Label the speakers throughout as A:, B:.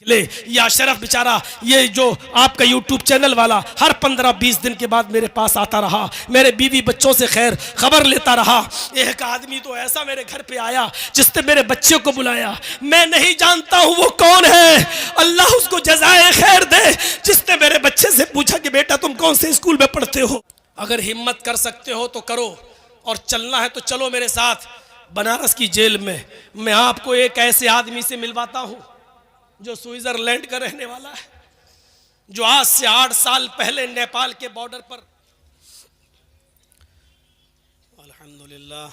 A: ले या शरफ बेचारा ये जो आपका यूट्यूब चैनल वाला हर 15-20 दिन के बाद मेरे पास आता रहा, मेरे बीवी बच्चों से खैर खबर लेता रहा। एक आदमी तो ऐसा मेरे घर पे आया जिसने मेरे बच्चे को बुलाया, मैं नहीं जानता हूँ वो कौन है, अल्लाह उसको जज़ाए खैर दे, जिसने मेरे बच्चे से पूछा कि बेटा तुम कौन से स्कूल में पढ़ते हो। अगर हिम्मत कर सकते हो तो करो, और चलना है तो चलो मेरे साथ बनारस की जेल में। मैं आपको एक ऐसे आदमी से मिलवाता हूँ जो स्विट्जरलैंड का रहने वाला है, जो आज से 8 साल पहले नेपाल के बॉर्डर पर अल्हम्दुलिल्लाह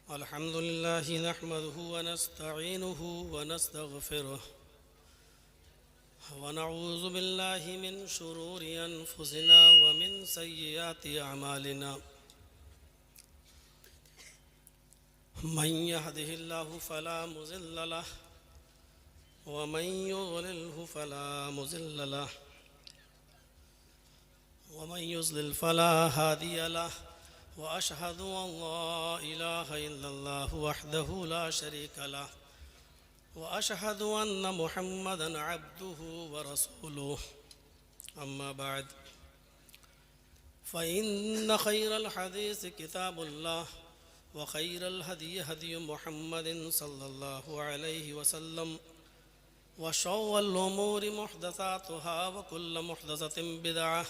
A: नहमदुहु व नस्तईनुहु व नस्तगफिरुह व नऊज़ु बिल्लाहि मिन शुरूरि अनफुसिना व मिन सय्यिआति अमालिना मन यहदिहिल्लाहु फला मुज़िल्ल लहु व मन युज़लिल्हु फला मुज़िल्ल लहु व मन युज़लिल फला हादिय लहु व अशहदु अन ला इलाहा इल्लल्लाहु वहदहु ला शरीका लहु व अशहदु अन्न मुहम्मदन अब्दुहु व रसूलुहु अम्मा बाद फ़इन्न खैरल हदीस किताबुल्लाह व खैरल हदी हदी मुहम्मदिन सल्लल्लाहु अलैहि वसल्लम व शर्रल उमूरि मुहदसातुहा व कुल्लु मुहदसतिन बिदअह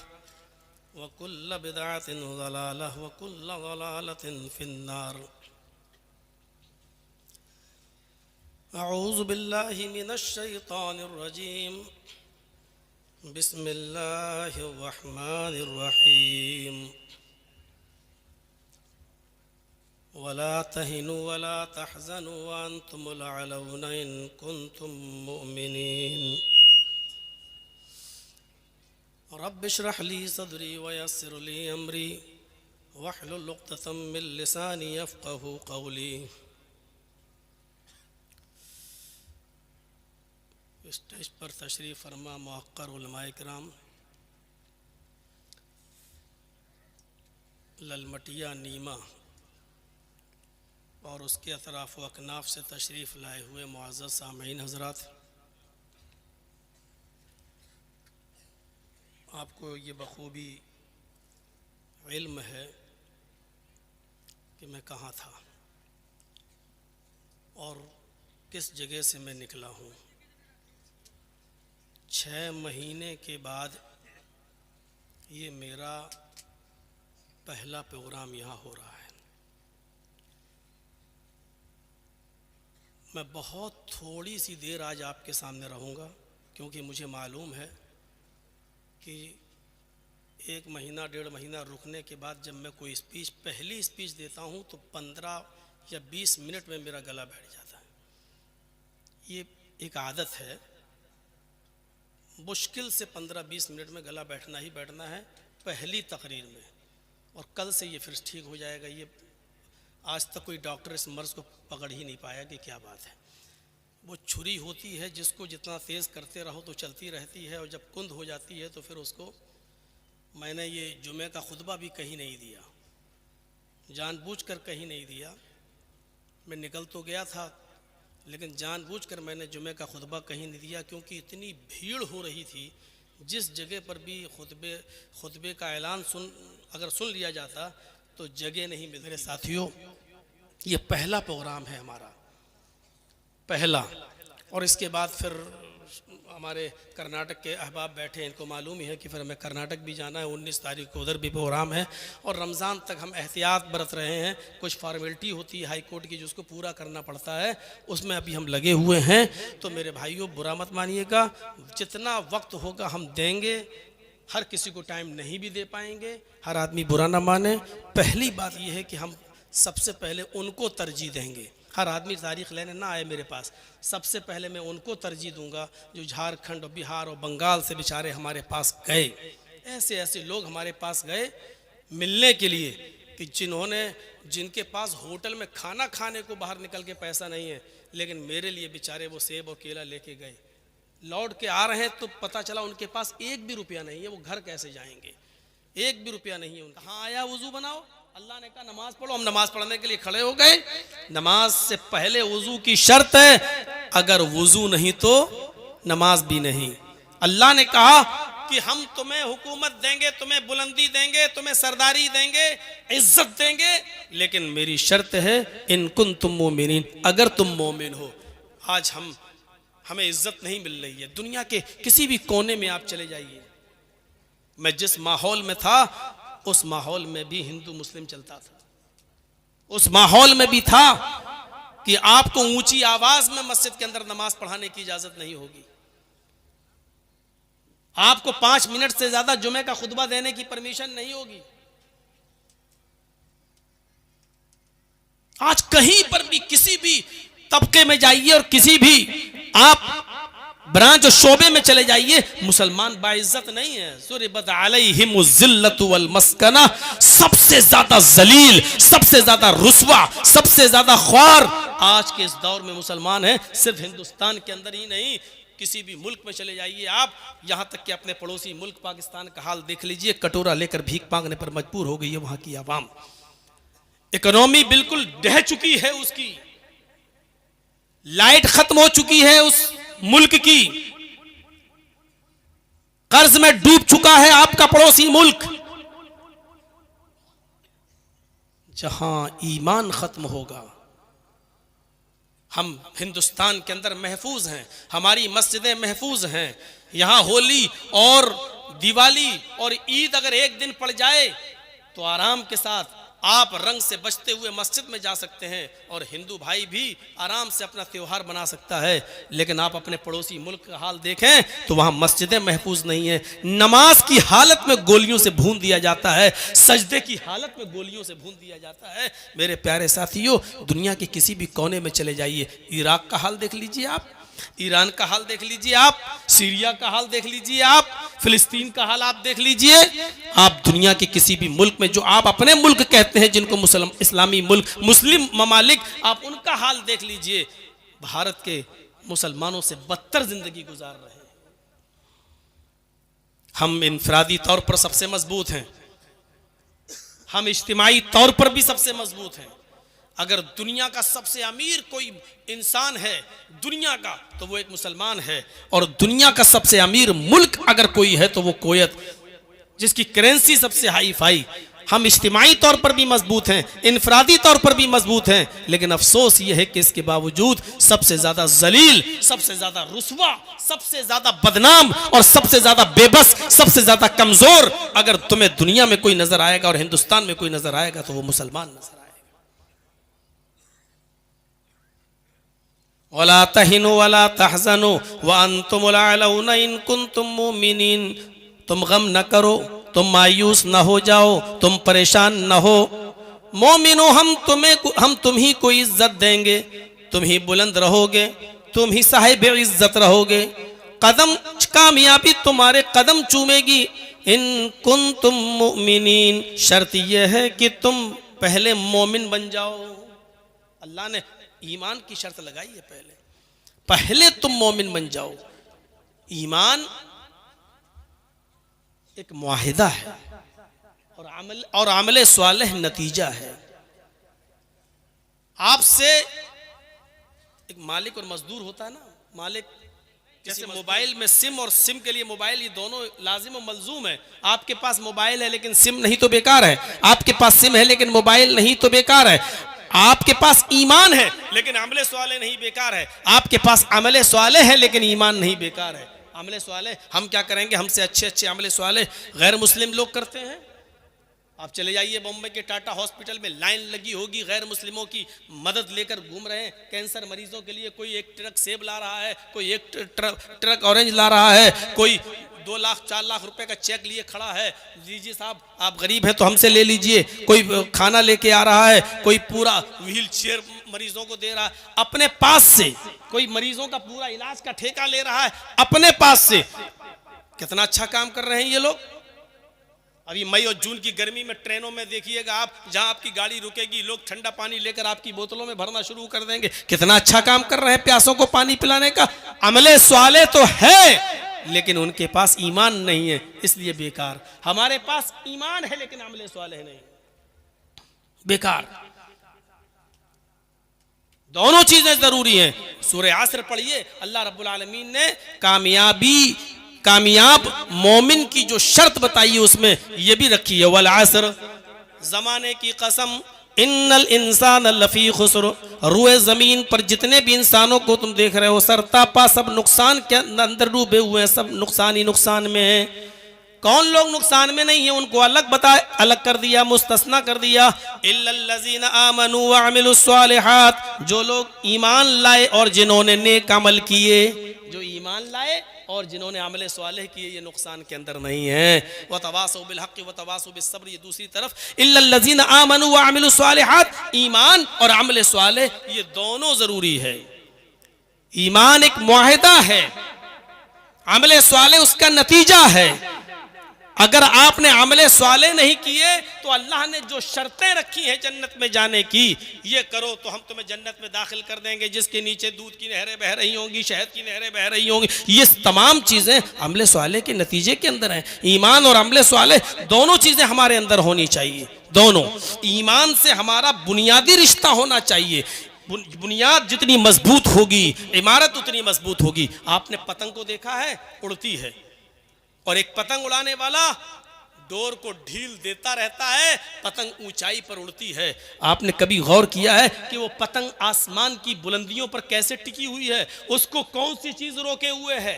A: व कुल्लु बिदअतिन ज़लालह व कुल्लु ज़लालतिन फिन्नार। अऊज़ु बिल्लाहि मिनश शैतानिर रजीम। बिस्मिल्लाहिर रहमानिर रहीम। वला तहिनु वला तहज़नु व अंतुमुल अलौना इन कुंतुम मुमिनीन। रब्बि इश्रह ली सदरी व यस्सिर ली अमरी वहलुल उक़दतम मिन लिसानी यफ़क़हू क़ौली। स्टेज पर तशरीफ़ फरमा मुअक्कर उलमाए किराम, ललमटिया नीमा और उसके अतराफ़ व अकनाफ़ से तशरीफ़ लाए हुए मुअज़्ज़ज़ सामीन हज़रात, आपको ये बखूबी इल्म है कि मैं कहाँ था और किस जगह से मैं निकला हूँ। 6 महीने के बाद ये मेरा पहला प्रोग्राम यहाँ हो रहा है। मैं बहुत थोड़ी सी देर आज आपके सामने रहूँगा, क्योंकि मुझे मालूम है कि 1 महीना 1.5 महीना रुकने के बाद जब मैं कोई स्पीच पहली स्पीच देता हूँ तो 15 या 20 मिनट में मेरा गला बैठ जाता है। ये एक आदत है, मुश्किल से 15-20 मिनट में गला बैठना ही बैठना है पहली तकरीर में, और कल से ये फिर ठीक हो जाएगा। ये आज तक कोई डॉक्टर इस मर्ज़ को पकड़ ही नहीं पाया कि क्या बात है। वो छुरी होती है जिसको जितना तेज़ करते रहो तो चलती रहती है, और जब कुंद हो जाती है तो फिर उसको। मैंने ये जुमे का खुतबा भी कहीं नहीं दिया, जानबूझकर कहीं नहीं दिया। मैं निकल तो गया था लेकिन जानबूझकर मैंने जुमे का खुतबा कहीं नहीं दिया, क्योंकि इतनी भीड़ हो रही थी। जिस जगह पर भी खुतबे का ऐलान अगर सुन लिया जाता तो जगह नहीं मिलती। मेरे साथियों, ये पहला प्रोग्राम है हमारा, पहला। और इसके बाद फिर हमारे कर्नाटक के अहबाब बैठे हैं, इनको मालूम ही है कि फिर हमें कर्नाटक भी जाना है। 19 तारीख को उधर भी प्रोग्राम है, और रमज़ान तक हम एहतियात बरत रहे हैं। कुछ फॉर्मेलिटी होती है हाई कोर्ट की जिसको पूरा करना पड़ता है, उसमें अभी हम लगे हुए हैं। तो मेरे भाइयों, बुरा मत मानिएगा, जितना वक्त होगा हम देंगे। हर किसी को टाइम नहीं भी दे पाएंगे, हर आदमी बुरा ना माने। पहली बात यह है कि हम सबसे पहले उनको तरजीह देंगे। हर आदमी तारीख़ लेने ना आए मेरे पास, सबसे पहले मैं उनको तरजीह दूंगा जो झारखंड और बिहार और बंगाल से बेचारे हमारे पास गए। ऐसे ऐसे लोग हमारे पास गए मिलने के लिए कि जिनके पास होटल में खाना खाने को बाहर निकल के पैसा नहीं है, लेकिन मेरे लिए बेचारे वो सेब और केला लेके गए। लौट के आ रहे हैं तो पता चला उनके पास 1 भी रुपया नहीं है। वो घर कैसे जाएंगे? 1 भी रुपया नहीं है उनका। हाँ आया, वज़ू बनाओ, अल्लाह ने कहा नमाज पढ़ो। हम नमाज पढ़ने के लिए खड़े हो गए। नमाज से पहले वज़ू की शर्त है अगर वुजू नहीं तो नमाज भी नहीं। अल्लाह ने कहा कि हम तुम्हें हुकूमत देंगे, तुम्हें बुलंदी देंगे, तुम्हें सरदारी देंगे, इज्जत देंगे, लेकिन मेरी शर्त है इन कुन तुम मोमिनीन, अगर तुम मोमिन हो। आज हमें इज्जत नहीं मिल रही है। दुनिया के किसी भी कोने में आप चले जाइए, मैं जिस माहौल में था उस माहौल में भी हिंदू मुस्लिम चलता था। उस माहौल में भी था कि आपको ऊंची आवाज में मस्जिद के अंदर नमाज पढ़ाने की इजाजत नहीं होगी, आपको 5 मिनट से ज्यादा जुमे का खुतबा देने की परमिशन नहीं होगी। आज कहीं पर भी किसी भी तबके में जाइए और किसी भी आप ब्रांच और शोबे में चले जाइए, मुसलमान बाइज्जत नहीं है। सुरिबत अलैहिमुज़्ज़िल्लतु वल मस्कना, सबसे ज्यादा जलील, सबसे ज्यादा रुस्वा, सबसे ज्यादा ख्वार आज के इस दौर में मुसलमान है। सिर्फ हिंदुस्तान के अंदर ही नहीं, किसी भी मुल्क में चले जाइए आप, यहां तक कि अपने पड़ोसी मुल्क पाकिस्तान का हाल देख लीजिए। कटोरा लेकर भीख मांगने पर मजबूर हो गई है वहां की आवाम। इकोनॉमी बिल्कुल ढह चुकी है, उसकी लाइट खत्म हो चुकी है उस मुल्क की, कर्ज में डूब चुका है आपका पड़ोसी मुल्क। जहां ईमान खत्म होगा, हम हिंदुस्तान के अंदर महफूज हैं, हमारी मस्जिदें महफूज हैं। यहां होली और दिवाली और ईद अगर एक दिन पड़ जाए तो आराम के साथ आप रंग से बचते हुए मस्जिद में जा सकते हैं और हिंदू भाई भी आराम से अपना त्योहार बना सकता है। लेकिन आप अपने पड़ोसी मुल्क का हाल देखें तो वहां मस्जिदें महफूज नहीं है, नमाज की हालत में गोलियों से भून दिया जाता है, सजदे की हालत में गोलियों से भून दिया जाता है। मेरे प्यारे साथियों, दुनिया के किसी भी कोने में चले जाइए, इराक का हाल देख लीजिए आप, ईरान का हाल देख लीजिए आप, सीरिया का हाल देख लीजिए आप, फिलिस्तीन का हाल आप देख लीजिए। आप दुनिया के किसी भी मुल्क में, जो आप अपने मुल्क कहते हैं जिनको मुस्लिम इस्लामी मुल्क, मुस्लिम ममालिक, आप उनका हाल देख लीजिए। भारत के मुसलमानों से बदतर जिंदगी गुजार रहे हैं। हम इनफरादी तौर पर सबसे मजबूत हैं, हम इज्तिमाई तौर पर भी सबसे मजबूत हैं। अगर दुनिया का सबसे अमीर कोई इंसान है दुनिया का, तो वो एक मुसलमान है। और दुनिया का सबसे अमीर मुल्क अगर कोई है तो वो कुवैत, जिसकी करेंसी सबसे हाई फाई। हम इज्तिमाई तौर पर भी मजबूत हैं, इनफरादी तौर पर भी मजबूत हैं, लेकिन अफसोस ये है कि इसके बावजूद सबसे ज्यादा जलील, सबसे ज्यादा रुस्वा, सबसे ज्यादा बदनाम और सबसे ज्यादा बेबस, सबसे ज्यादा कमजोर अगर तुम्हें दुनिया में कोई नजर आएगा और हिंदुस्तान में कोई नजर आएगा तो वो मुसलमान नजर आएगा। वला तहिनु वला तहज़नु व अंतुमुल अलौना इन कुंतुम मुमिनीन, तुम गम न करो, तुम मायूस न हो जाओ, तुम परेशान न हो। मोमिनो, हम तुम्ही को इज्जत देंगे, तुम ही बुलंद रहोगे, तुम ही साहिब इज्जत रहोगे, कदम कामयाबी तुम्हारे कदम चूमेगी। इन कुंतुम मुमिनीन, शर्त यह है कि तुम पहले मोमिन बन जाओ। अल्लाह ने ईमान की शर्त लगाई है, पहले तुम मोमिन बन जाओ। ईमान एक मुआहिदा है और अमल स्वालिह नतीजा है। आपसे एक मालिक और मजदूर होता है ना, मालिक जैसे मोबाइल में सिम और सिम के लिए मोबाइल, ये दोनों लाजिम और मलजूम है। आपके पास मोबाइल है लेकिन सिम नहीं तो बेकार है, आपके पास सिम है लेकिन मोबाइल नहीं तो बेकार है। आपके पास ईमान है लेकिन अमले स्वाले नहीं बेकार है, आपके पास अमले स्वाले है लेकिन ईमान नहीं बेकार है। अमले स्वाले हम क्या करेंगे, हमसे अच्छे अच्छे अमले स्वाले गैर मुस्लिम लोग करते हैं। आप चले जाइए बॉम्बे के टाटा हॉस्पिटल में लाइन लगी होगी, गैर मुस्लिमों की मदद लेकर घूम रहे हैं। कैंसर मरीजों के लिए कोई एक ट्रक सेब ला रहा है, कोई एक ट्रक ऑरेंज ला रहा है, कोई 2 लाख 4 लाख रुपए का चेक लिए खड़ा है, लीजिए साहब आप गरीब हैं तो हमसे ले लीजिए। कोई खाना लेके आ रहा है, कोई पूरा व्हील चेयर मरीजों को दे रहा है अपने पास से, कोई मरीजों का पूरा इलाज का ठेका ले रहा है अपने पास से। कितना अच्छा काम कर रहे हैं ये लोग। अभी मई और जून की गर्मी में ट्रेनों में देखिएगा आप, जहां आपकी गाड़ी रुकेगी लोग ठंडा पानी लेकर आपकी बोतलों में भरना शुरू कर देंगे। कितना अच्छा काम कर रहे हैं प्यासों को पानी पिलाने का। अमले स्वाले तो है लेकिन उनके पास ईमान नहीं है, इसलिए बेकार। हमारे पास ईमान है लेकिन अमले स्वाले नहीं, बेकार। दोनों चीजें जरूरी हैं। सूरह असर पढ़िए, अल्लाह रब्बुल आलमीन ने कामयाब मोमिन की जो शर्त बताई है उसमें ये भी रखी है, वल असर, जमाने की कसम, इन्नल इंसान लफी खुस्र, रुए जमीन पर जितने भी इंसानों को तुम देख रहे हो सरतापा सब नुकसान के अंदर डूबे हुए हैं, सब नुकसान ही नुकसान में है। कौन लोग नुकसान में नहीं है उनको अलग कर दिया, मुस्तस्ना कर दिया। इल्लल्लज़ीना आमनू व अमिलुस्सालिहात, जो लोग ईमान लाए और जिन्होंने नेक अमल किए, जो ईमान लाए और जिन्होंने अमल स्वालिह किए, ये नुकसान के अंदर नहीं है। व तवासौ बिल हक़्क़ि व तवासौ बिस सब्र, ये दूसरी तरफ इल्लल्लज़ीना आमनू व अमिलुस्सालिहात, ईमान और अमल स्वालिह ये दोनों जरूरी है। ईमान एक मुआहिदा है, अमल स्वालिह उसका नतीजा है। अगर आपने अमले स्वाले नहीं किए तो अल्लाह ने जो शर्तें रखी हैं जन्नत में जाने की, ये करो तो हम तुम्हें जन्नत में दाखिल कर देंगे जिसके नीचे दूध की नहरें बह रही होंगी, शहद की नहरें बह रही होंगी, ये तमाम चीज़ें अमले स्वाले के नतीजे के अंदर हैं। ईमान और अमले स्वाले दोनों चीज़ें हमारे अंदर होनी चाहिए। दोनों, ईमान से हमारा बुनियादी रिश्ता होना चाहिए। बुनियाद जितनी मजबूत होगी इमारत उतनी मजबूत होगी। आपने पतंग को देखा है, उड़ती है, और एक पतंग उड़ाने वाला डोर को ढील देता रहता है, पतंग ऊंचाई पर उड़ती है। आपने कभी गौर किया है कि वो पतंग आसमान की बुलंदियों पर कैसे टिकी हुई है? उसको कौन सी चीज रोके हुए है?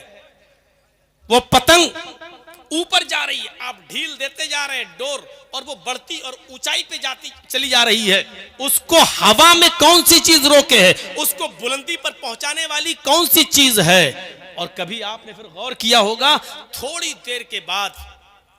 A: वो पतंग ऊपर जा रही है, आप ढील देते जा रहे हैं डोर, और वो बढ़ती और ऊंचाई पे जाती चली जा रही है। उसको हवा में कौन सी चीज रोके है? उसको बुलंदी पर पहुंचाने वाली कौन सी चीज है? और कभी आपने फिर गौर किया होगा, थोड़ी देर के बाद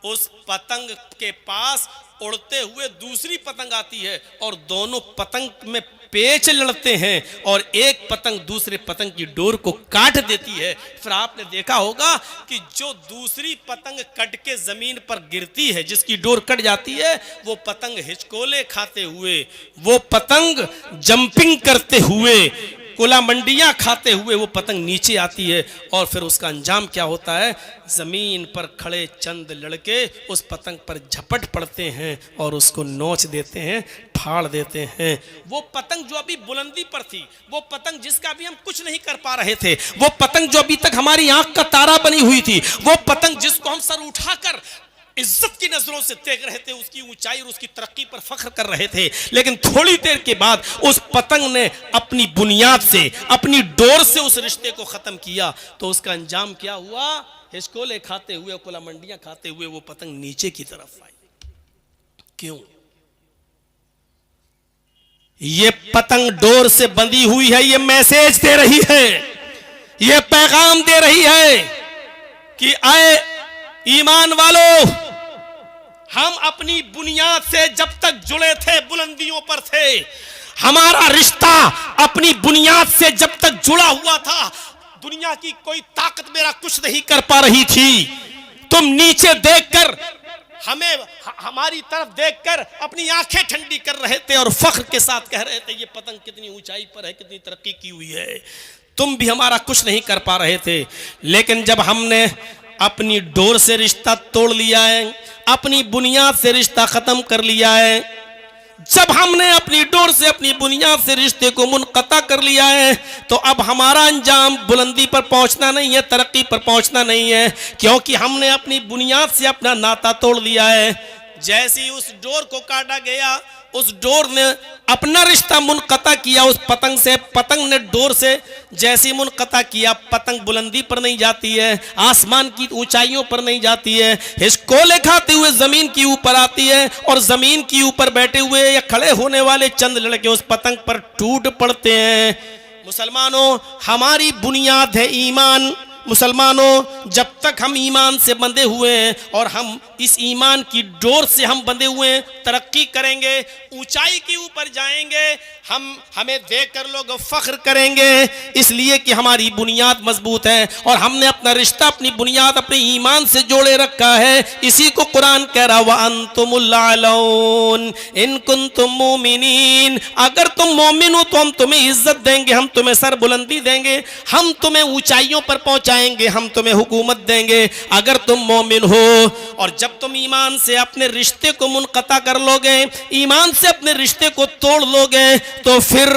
A: उस पतंग के पास उड़ते हुए दूसरी पतंग आती है और दोनों पतंग में पेच लड़ते हैं और एक पतंग दूसरे पतंग की डोर को काट देती है। फिर आपने देखा होगा कि जो दूसरी पतंग कट के जमीन पर गिरती है, जिसकी डोर कट जाती है, वो पतंग हिचकोले खाते हुए, वो पतंग जंपिंग करते हुए, कोला मंडियां खाते हुए वो पतंग नीचे आती है। और फिर उसका अंजाम क्या होता है? जमीन पर खड़े चंद लड़के उस पतंग पर झपट पड़ते हैं और उसको नोच देते हैं, फाड़ देते हैं। वो पतंग जो अभी बुलंदी पर थी, वो पतंग जिसका भी हम कुछ नहीं कर पा रहे थे, वो पतंग जो अभी तक हमारी आंख का तारा बनी हुई थी, वो पतंग जिसको हम सर उठाकर इज्जत की नजरों से देख रहे थे, उसकी ऊंचाई और उसकी तरक्की पर फख्र कर रहे थे, लेकिन थोड़ी देर के बाद उस पतंग ने अपनी बुनियाद से, अपनी डोर से उस रिश्ते को खत्म किया। तो उसका अंजाम क्या हुआ? हिचकोले खाते हुए, कोला मंडियां खाते हुए वो पतंग नीचे की तरफ आई। क्यों? ये पतंग डोर से बंधी हुई है, ये मैसेज दे रही है, ये पैगाम दे रही है कि आए ईमान वालों, हम अपनी बुनियाद से जब तक जुड़े थे, बुलंदियों पर थे, हमारा रिश्ता अपनी बुनियाद से जब तक जुड़ा हुआ था, दुनिया की कोई ताकत मेरा कुछ नहीं कर पा रही थी। तुम नीचे देखकर हमें, हमारी तरफ देखकर अपनी आंखें ठंडी कर रहे थे और फख्र के साथ कह रहे थे ये पतंग कितनी ऊंचाई पर है, कितनी तरक्की की हुई है। तुम भी हमारा कुछ नहीं कर पा रहे थे, लेकिन जब हमने अपनी डोर से रिश्ता तोड़ लिया है, अपनी बुनियाद से रिश्ता खत्म कर लिया है, जब हमने अपनी डोर से, अपनी बुनियाद से रिश्ते को मुनक़ता कर लिया है, तो अब हमारा अंजाम बुलंदी पर पहुंचना नहीं है, तरक्की पर पहुंचना नहीं है, क्योंकि हमने अपनी बुनियाद से अपना नाता तोड़ लिया है। जैसे ही उस डोर को काटा गया, उस डोर ने अपना रिश्ता मुनक़ता किया उस पतंग से, पतंग ने डोर से जैसी मुनक़ता किया, पतंग बुलंदी पर नहीं जाती है, आसमान की ऊंचाइयों पर नहीं जाती है, हिचकोले खाते हुए जमीन की ऊपर आती है और जमीन की ऊपर बैठे हुए या खड़े होने वाले चंद लड़के उस पतंग पर टूट पड़ते हैं। मुसलमानों, हमारी बुनियाद है ईमान। मुसलमानों, जब तक हम ईमान से बंधे हुए हैं और हम इस ईमान की डोर से हम बंधे हुए हैं, तरक्की करेंगे, ऊंचाई के ऊपर जाएंगे, हमें देखकर लोग फख्र करेंगे, इसलिए कि हमारी बुनियाद मजबूत है और हमने अपना रिश्ता, अपनी बुनियाद अपने ईमान से जोड़े रखा है। इसी को कुरान कह रहा, व अंतुमुल आलौन इन कुंतुम मुमिनीन, अगर तुम मोमिन हो तो हम तुम्हें इज्जत देंगे, हम तुम्हें सर बुलंदी देंगे, हम तुम्हें ऊंचाइयों पर पहुंचाएंगे, हम तुम्हें हुकूमत देंगे अगर तुम मोमिन हो। और जब तुम ईमान से अपने रिश्ते को मुनक़ता कर लोगे, ईमान से अपने रिश्ते को तोड़ लोगे, तो फिर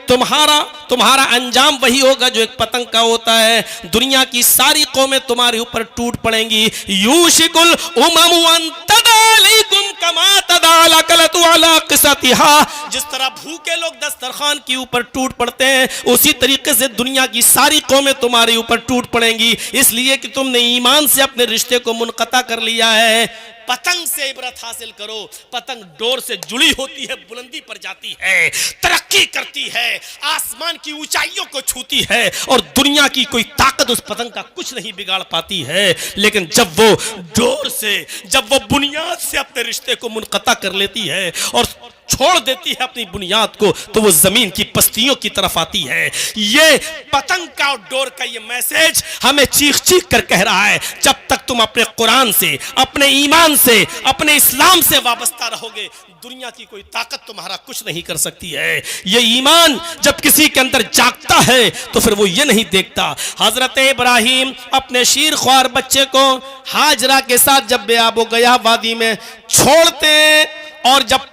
A: तुम्हारा अंजाम वही होगा जो एक पतंग का होता है। दुनिया की सारी कौमें तुम्हारे ऊपर टूट पड़ेंगी। यूशिकुल उममु अन तदालैकुम कमा तदाल कलतु अला क़िसतिहा, जिस तरह भूखे लोग दस्तरखान के ऊपर टूट पड़ते हैं, उसी तरीके से दुनिया की सारी कौमें तुम्हारे ऊपर टूट पड़ेंगी, इसलिए कि तुमने ईमान से अपने रिश्ते को मुनक़ता कर लिया है। पतंग से इबरत हासिल करो। पतंग डोर से जुड़ी होती है, बुलंदी पर जाती है, तरक्की करती है, आसमान की ऊंचाइयों को छूती है, और दुनिया की कोई ताकत उस पतंग का कुछ नहीं बिगाड़ पाती है। लेकिन जब वो डोर से, जब वो बुनियाद से अपने रिश्ते को मुनक़ता कर लेती है और छोड़ देती है अपनी बुनियाद को, तो वो जमीन की पस्तियों की तरफ आती है। ये पतंग का और डोर का ये मैसेज हमें चीख चीख कर कह रहा है, जब तक तुम अपने कुरान से, अपने ईमान से, अपने इस्लाम से वाबस्ता रहोगे, दुनिया की कोई ताकत तुम्हारा कुछ नहीं कर सकती है। ये ईमान जब किसी के अंदर जागता है तो फिर वो ये नहीं देखता। हजरत इब्राहिम अपने शीर ख्वार बच्चे को हाजरा के साथ जब बेआबो गया वादी में छोड़ते हैं और जब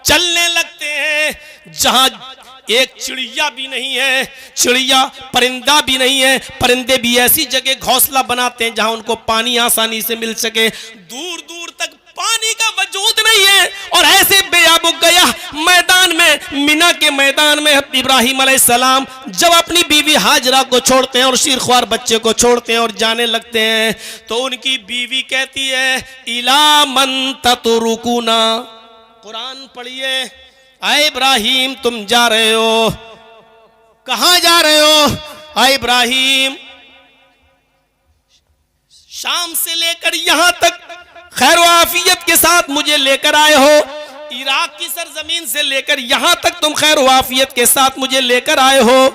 A: चलने लगते हैं, जहां एक चिड़िया भी नहीं है, चिड़िया परिंदा भी नहीं है, परिंदे भी ऐसी जगह घोंसला बनाते हैं जहां उनको पानी आसानी से मिल सके, दूर दूर तक पानी का वजूद नहीं है। और ऐसे बेआबो गया मैदान में, मिना के मैदान में इब्राहिम अलैहिस्सलाम जब अपनी बीवी हाजरा को छोड़ते हैं और शीरख्वार बच्चे को छोड़ते हैं और जाने लगते हैं, तो उनकी बीवी कहती है, इला मन ततरुकुना, कुरान पढ़िए, आए इब्राहिम तुम जा रहे हो, कहां जा रहे हो? आए इब्राहिम शाम से लेकर यहां तक खैर आफियत के साथ मुझे लेकर आए हो, इराक की सरजमीन से लेकर यहां तक तुम खैर आफियत के साथ मुझे लेकर आए हो।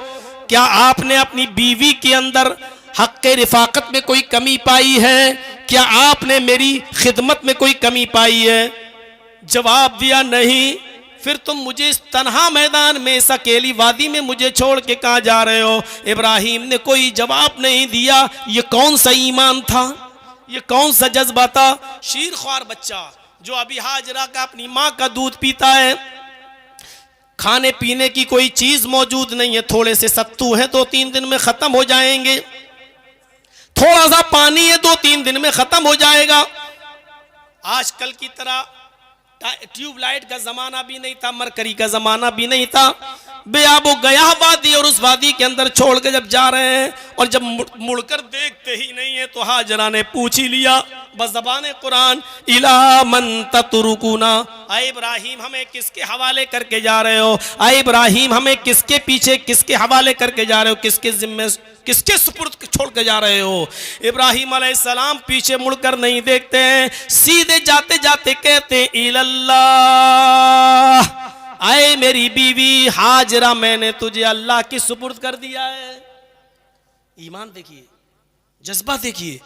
A: क्या आपने अपनी बीवी के अंदर हक़्क़े रिफाकत में कोई कमी पाई है? क्या आपने मेरी खिदमत में कोई कमी पाई है? जवाब दिया नहीं। फिर तुम मुझे इस तन्हा मैदान में, इस अकेली वादी में मुझे छोड़ के कहाँ जा रहे हो? इब्राहिम ने कोई जवाब नहीं दिया। ये कौन सा ईमान था, ये कौन सा जज्बा था? शीर ख्वार बच्चा जो अभी हाजरा का अपनी माँ का दूध पीता है, खाने पीने की कोई चीज मौजूद नहीं है, थोड़े से सत्तू है 2-3 दिन में खत्म हो जाएंगे, थोड़ा सा पानी है 2-3 दिन में खत्म हो जाएगा। आजकल की तरह ट्यूबलाइट का जमाना भी नहीं था, मरकरी का जमाना भी नहीं था। बेआबो गया वादी और उस वादी के अंदर छोड़ के जब जा रहे हैं और जब मुड़कर देखते ही नहीं है, तो हाजरा ने पूछ ही लिया बज़बान कुरान, इला मन ततरुकुना, आए इब्राहिम हमें किसके हवाले करके जा रहे हो? आए इब्राहिम हमें किसके पीछे, किसके हवाले करके जा रहे हो? किसके जिम्मे, किसके सुपुर्द छोड़ के जा रहे हो? इब्राहिम अलैहिस्सलाम पीछे मुड़कर नहीं देखते हैं, सीधे जाते जाते कहते इल्लल्लाह, आए मेरी बीवी हाजरा मैंने तुझे अल्लाह की सुपुर्द कर दिया है। ईमान देखिए, जज्बा देखिए,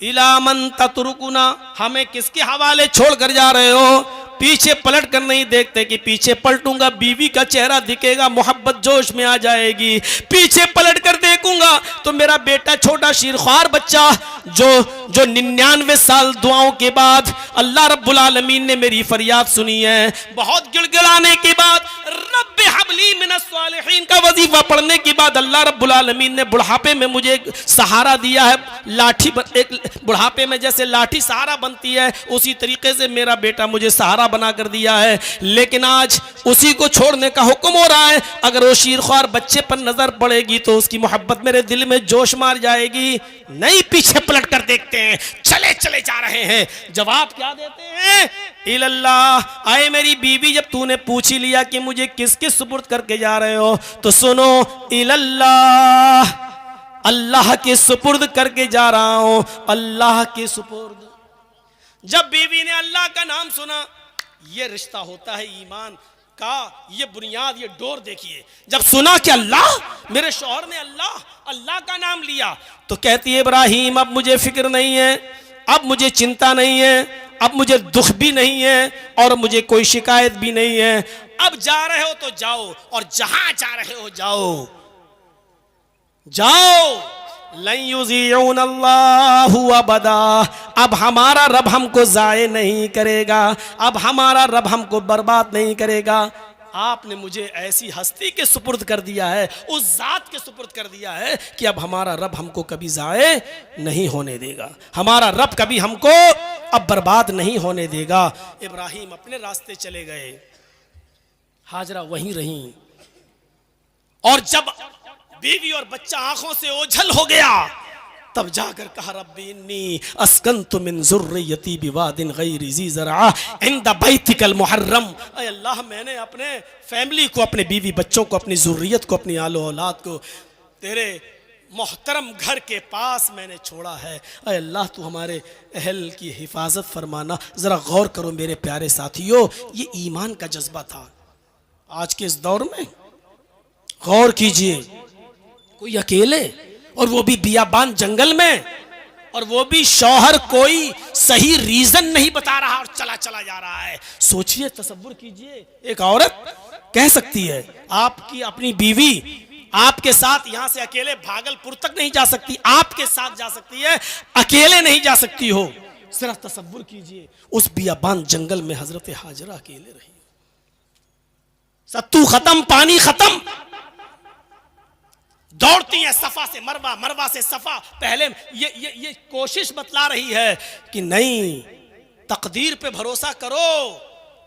A: इला मन ततरुकुना, हमें किसके हवाले छोड़ कर जा रहे हो? पीछे पलट कर नहीं देखते कि पीछे पलटूंगा बीवी का चेहरा दिखेगा, मोहब्बत जोश में आ जाएगी। पीछे पलट कर देखूंगा तो मेरा बेटा छोटा शीरख्वार बच्चा जो 99 साल दुआओं के बाद अल्लाह रब्बुल आलमीन ने मेरी फरियाद सुनी है, बहुत गिड़गिड़ाने के बाद रब्बे हबली मिनस सालिहीन का वजीफा पढ़ने के बाद अल्लाह रब्बुल आलमीन ने बुढ़ापे में मुझे एक सहारा दिया है। लाठी, एक बुढ़ापे में जैसे लाठी सहारा बनती है, उसी तरीके से मेरा बेटा मुझे सहारा बना कर दिया है। लेकिन आज उसी को छोड़ने का हुक्म हो रहा है। अगर वो शीरख्वार बच्चे पर नजर पड़ेगी तो उसकी मोहब्बत मेरे दिल में जोश मार जाएगी। नहीं, पीछे पलट कर देखते हैं, चले चले जा रहे हैं। जवाब क्या देते हैं? इल्लल्लाह, आए मेरी बीवी जब तूने पूछ ही लिया कि मुझे किसके सुपुर्द करके जा रहे हो, तो सुनो, इल्लल्लाह, अल्लाह के सुपुर्द करके जा रहा हूं, अल्लाह के सुपुर्द। जब बीवी ने अल्लाह का नाम सुना, ये रिश्ता होता है ईमान का, ये बुनियाद, ये डोर देखिए। जब सुना कि अल्लाह, मेरे शौहर ने अल्लाह का नाम लिया, तो कहती है इब्राहिम अब मुझे फिक्र नहीं है, अब मुझे चिंता नहीं है, अब मुझे दुख भी नहीं है और मुझे कोई शिकायत भी नहीं है। अब जा रहे हो तो जाओ, और जहां जा रहे हो जाओ जाओ। लन युज़ीउन अल्लाहु अबदा, अब हमारा रब हमको ज़ाये नहीं करेगा, अब हमारा रब हमको बर्बाद नहीं करेगा। आपने मुझे ऐसी हस्ती के सुपुर्द कर दिया है, उस जात के सुपुर्द कर दिया है कि अब हमारा रब हमको कभी ज़ाये नहीं होने देगा, हमारा रब कभी हमको अब बर्बाद नहीं होने देगा। इब्राहिम अपने रास्ते चले गए, हाजरा वहीं रहीं, और जब बीवी और बच्चा आंखों से ओझल हो गया तब जाकर कहा रब्बी इन्नी अस्कन्तु मिन ज़ुर्रियती बिवादिन गैरि ज़ी ज़रअ इंद बैतिकल मुहर्रम। ऐ अल्लाह, मैंने अपने फैमिली को, अपने बीवी बच्चों को, अपनी ज़ुर्रियत को, अपनी आलो औलाद को तेरे मोहतरम घर के पास मैंने छोड़ा है। ऐ अल्लाह, तू हमारे अहल की हिफाजत फरमाना। ज़रा गौर करो मेरे प्यारे साथियों, ये ईमान का जज्बा था। आज के इस दौर में गौर कीजिए, कोई अकेले, और वो भी बियाबान जंगल में, और वो भी शौहर कोई सही रीजन नहीं बता रहा और चला चला जा रहा है। सोचिए, तसव्वुर कीजिए, एक औरत कह सकती है आपकी अपनी बीवी आपके साथ यहां से अकेले भागलपुर तक नहीं जा सकती, आपके साथ जा सकती है, अकेले नहीं जा सकती हो। जरा तसव्वुर कीजिए, उस बियाबान जंगल में हजरत हाजरा अकेले रही, सत्तू खत्म, पानी खत्म, दौड़ती है सफा से मरवा, मरवा से सफा। पहले ये कोशिश बतला रही है कि नहीं, तकदीर पे भरोसा करो,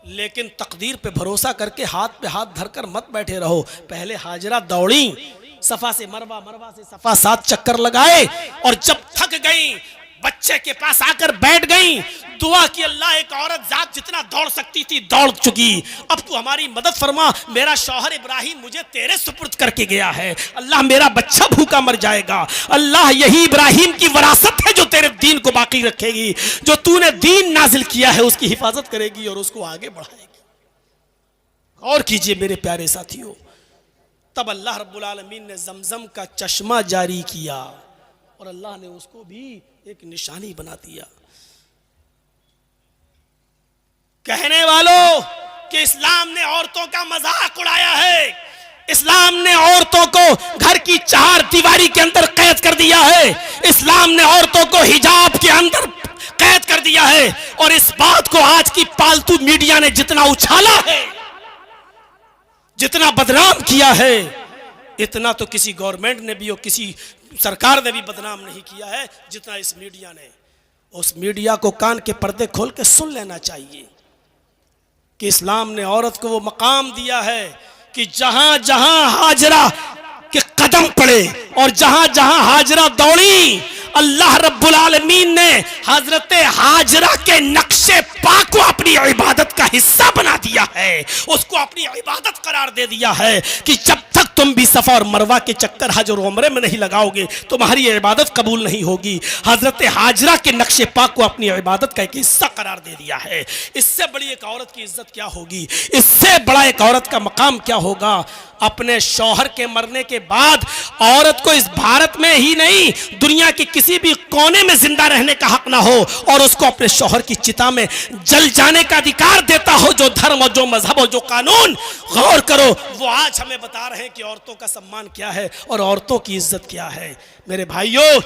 A: लेकिन तकदीर पे भरोसा करके हाथ पे हाथ धरकर मत बैठे रहो। पहले हाजरा दौड़ी सफा से मरवा, मरवा से सफा, 7 चक्कर लगाए, और जब थक गई बच्चे के पास आकर बैठ गई, दुआ की अल्लाह एक औरत जात जितना दौड़ सकती थी दौड़ चुकी, अब तू हमारी मदद फरमा, मेरा शौहर इब्राहिम मुझे तेरे सुपुर्द करके गया है, अल्लाह मेरा बच्चा भूखा मर जाएगा, अल्लाह यही इब्राहिम की विरासत है जो तेरे दीन को बाकी रखेगी, जो तूने दीन नाजिल किया है उसकी हिफाजत करेगी और उसको आगे बढ़ाएगी। और कीजिए मेरे प्यारे साथियों, तब अल्लाह रब्बुल आलमीन ने जमजम का चश्मा जारी किया और अल्लाह ने उसको भी एक निशानी बना दिया। कहने वालों कि इस्लाम ने औरतों का मजाक उड़ाया है, इस्लाम ने औरतों को घर की 4 दीवारी के अंदर कैद कर दिया है, इस्लाम ने औरतों को हिजाब के अंदर कैद कर दिया है, और इस बात को आज की पालतू मीडिया ने जितना उछाला है, जितना बदनाम किया है, इतना तो किसी गवर्नमेंट ने भी और किसी सरकार ने भी बदनाम नहीं किया है जितना इस मीडिया ने। उस मीडिया को कान के पर्दे खोल के सुन लेना चाहिए कि इस्लाम ने औरत को वो मकाम दिया है कि जहां जहां हाजरा के कदम पड़े और जहां जहां हाजरा दौड़ी, अल्लाह रब्बुल आलमीन ने हजरत हाजरा के नक्शे पा को अपनी इबादत का हिस्सा बना दिया है, उसको अपनी इबादत करार दे दिया है कि जब तक तुम भी सफा और मरवा के चक्कर हज और उम्रे में नहीं लगाओगे तुम्हारी इबादत कबूल नहीं होगी। हजरत हाजरा के नक्शे पा को अपनी इबादत का एक हिस्सा करार दे दिया है। इससे बड़ी एक औरत की इज्जत क्या होगी, इससे बड़ा एक औरत का मकाम क्या होगा। अपने शौहर के मरने के बाद औरत को इस भारत में ही नहीं दुनिया के किसी भी कोने में जिंदा रहने का हक ना हो और उसको अपने शौहर की चिता में जल जाने का अधिकार देता हो। जो धर्म और जो मजहब और जो कानून, गौर करो, वो आज हमें बता रहे हैं कि औरतों का सम्मान क्या है और औरतों की इज्जत क्या है। मेरे भाइयों,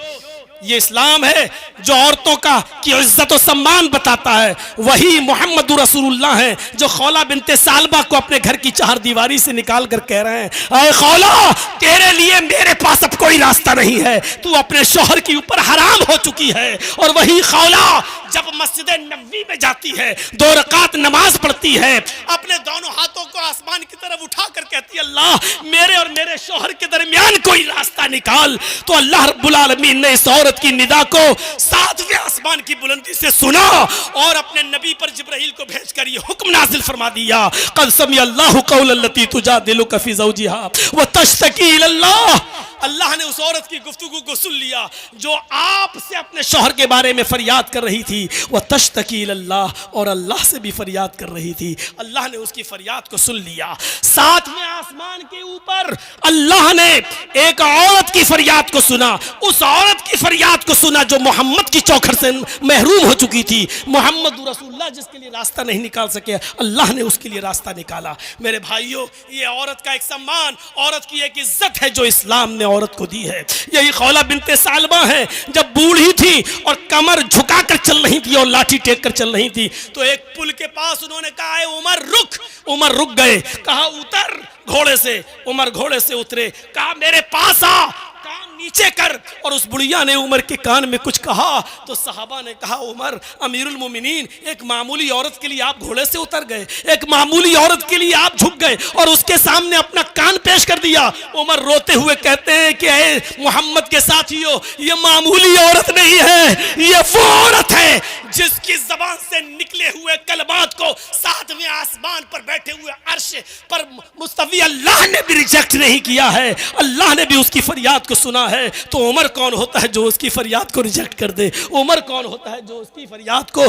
A: ये इस्लाम है जो औरतों का की इज्जत और सम्मान बताता है। वही मोहम्मद रसूलुल्लाह है जो खौला बिनते सालबा को अपने घर की 4 दीवारी से निकाल कर कह रहे हैं, अरे खौला, तेरे लिए मेरे पास अब कोई रास्ता नहीं है, तू अपने शौहर के ऊपर हराम हो चुकी है। और वही खौला जब मस्जिद नबवी में जाती है, 2 रकात नमाज पढ़ती है, अपने दोनों हाथों को आसमान की तरफ उठाकर कहती है, अल्लाह मेरे और मेरे शौहर के दरमियान कोई रास्ता निकाल। तो अल्लाह रब्बुल आलमीन ने इस औरत की निदा को 7वें आसमान की बुलंदी से सुना और अपने नबी पर जिब्राइल को भेजकर ये हुक्म नाजिल फरमा दिया, क़द समी अल्लाहु क़ौलन लती तुजादिलुका फ़ी ज़ौजिहा व तश्तकी इलल्लाह। अल्लाह ने उस औरत की गुफ्तगू को सुन लिया जो आपसे अपने शौहर के बारे में फरियाद कर रही थी, वह तश्तकी इलल्लाह, और अल्लाह से भी फरियाद कर रही थी। अल्लाह ने उसकी फरियाद को सुन लिया। 7वें आसमान के ऊपर अल्लाह ने एक औरत की फरियाद को सुना, उस औरत की फरियाद को सुना जो मोहम्मद की चौखट से महरूम हो चुकी थी। मोहम्मद रसूलुल्लाह जिसके लिए रास्ता नहीं निकाल सके, अल्लाह ने उसके लिए रास्ता निकाला। मेरे भाइयों, ये औरत का एक सम्मान, औरत की एक इज्जत है जो इस्लाम ने औरत को दी है। यही खौला बिनते सालबा है, जब बूढ़ी थी और कमर झुकाकर चल रही थी और लाठी टेक कर चल रही थी, तो एक पुल के पास उन्होंने कहा है उमर रुक। उमर रुक गए, कहा उतर घोड़े से। उमर घोड़े से उतरे, कहा मेरे पास आ, कान नीचे कर। और उस बुढ़िया ने उमर के कान में कुछ कहा तो सहाबा ने कहा उमर अमीरुल मोमिनीन, एक मामूली औरत के लिए आप घोड़े से उतर गए, एक मामूली औरत के लिए आप झुक गए और उसके सामने अपना कान पेश कर दिया। उमर रोते हुए कहते हैं कि ऐ मोहम्मद के साथियों, ये मामूली औरत नहीं है, ये वो औरत है जिसकी जबान से निकले हुए कलमात को सातवें आसमान पर बैठे हुए अर्श पर मुस्तवी अल्लाह ने भी रिजेक्ट नहीं किया है, अल्लाह ने भी उसकी फरियाद को सुना है। तो उमर कौन होता है जो उसकी फरियाद को रिजेक्ट कर दे? उमर कौन होता है जो उसकी फरियाद को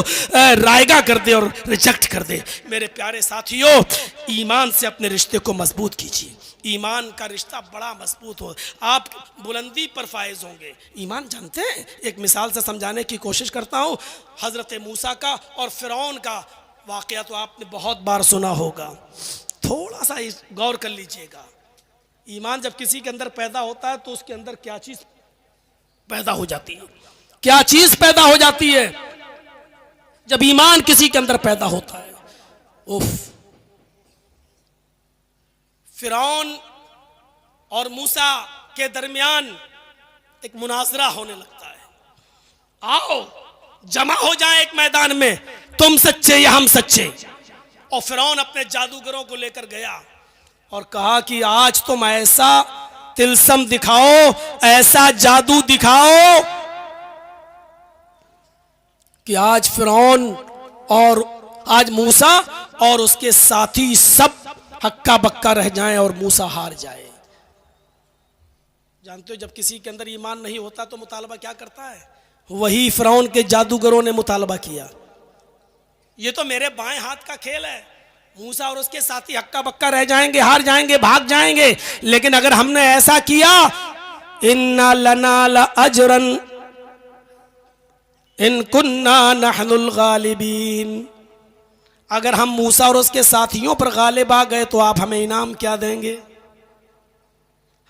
A: रायगा कर दे और रिजेक्ट कर दे? मेरे प्यारे साथियों, ईमान से अपने रिश्ते को मजबूत कीजिए। ईमान का रिश्ता बड़ा मजबूत हो, आप बुलंदी पर फायज होंगे। ईमान जानते हैं, एक मिसाल से समझाने की कोशिश करता हूँ। हजरत मूसा का और फिरौन का वाकया तो आपने बहुत बार सुना होगा, थोड़ा सा गौर कर लीजिएगा। ईमान जब किसी के अंदर पैदा होता है तो उसके अंदर क्या चीज पैदा हो जाती है? क्या चीज पैदा हो जाती है जब ईमान किसी के अंदर पैदा होता है? उफ, फिरौन और मूसा के दरमियान एक मुनाजरा होने लगता है। आओ जमा हो जाए एक मैदान में, तुम सच्चे या हम सच्चे। और फिरौन अपने जादूगरों को लेकर गया और कहा कि आज तुम ऐसा तिलस्म दिखाओ, ऐसा जादू दिखाओ कि आज फिरौन और आज मूसा और उसके साथी सब हक्का बक्का रह जाएं और मूसा हार जाए। जानते हो जब किसी के अंदर ईमान नहीं होता तो मुतालबा क्या करता है? वही फिरौन के जादूगरों ने मुतालबा किया, ये तो मेरे बाएं हाथ का खेल है, मूसा और उसके साथी हक्का बक्का रह जाएंगे, हार जाएंगे, भाग जाएंगे। लेकिन अगर हमने ऐसा किया, इन्ना लना ला अजरन इन कुन्ना नहनुल गालिबीन, अगर हम मूसा और उसके साथियों पर गालिब आ गए तो आप हमें इनाम क्या देंगे?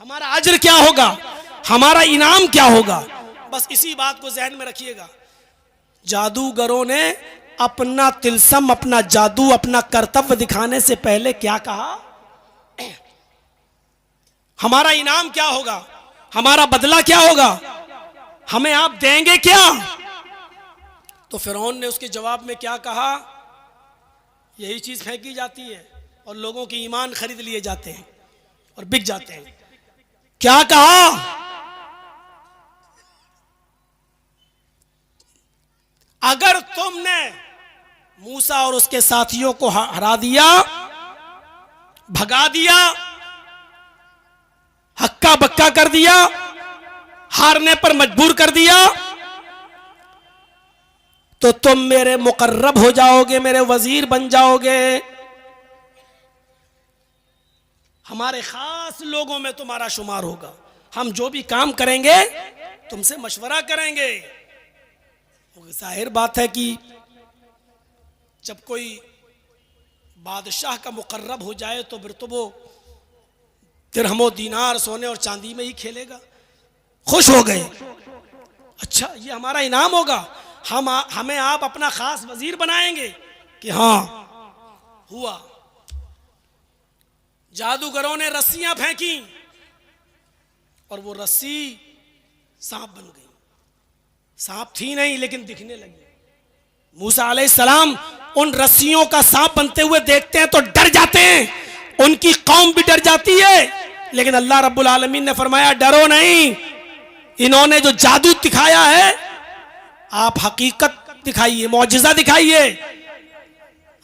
A: हमारा अजर क्या होगा? हमारा इनाम क्या होगा? बस इसी बात को जहन में रखिएगा। जादूगरों ने अपना तिलस्म, अपना जादू, अपना कर्तव्य दिखाने से पहले क्या कहा? हमारा इनाम क्या होगा? हमारा बदला क्या होगा? हमें आप देंगे क्या? तो फिरौन ने उसके जवाब में क्या कहा? यही चीज फेंकी जाती है और लोगों के ईमान खरीद लिए जाते हैं और बिक जाते हैं। क्या कहा? अगर तुमने मूसा और उसके साथियों को हरा दिया, भगा दिया, हक्का बक्का कर दिया, हारने पर मजबूर कर दिया, तो तुम मेरे मुकर्रब हो जाओगे, मेरे वजीर बन जाओगे, हमारे खास लोगों में तुम्हारा शुमार होगा। हम जो भी काम करेंगे तुमसे मशवरा करेंगे। जाहिर बात है कि जब कोई बादशाह का मुकर्रब हो जाए तो फिर तो वो दिरहमो दीनार सोने और चांदी में ही खेलेगा। खुश हो गए, अच्छा ये हमारा इनाम होगा, हमें आप अपना खास वजीर बनाएंगे कि हाँ हुआ। जादूगरों ने रस्सियां फेंकी और वो रस्सी सांप बन गई। सांप थी नहीं लेकिन दिखने लगी। मूसा अलैहिस्सलाम उन रस्सियों का सांप बनते हुए देखते हैं तो डर जाते हैं, उनकी कौम भी डर जाती है। लेकिन अल्लाह रब्बुल आलमीन ने फरमाया डरो नहीं, इन्होंने जो जादू दिखाया है आप हकीकत दिखाइए, मौजिजा दिखाइए।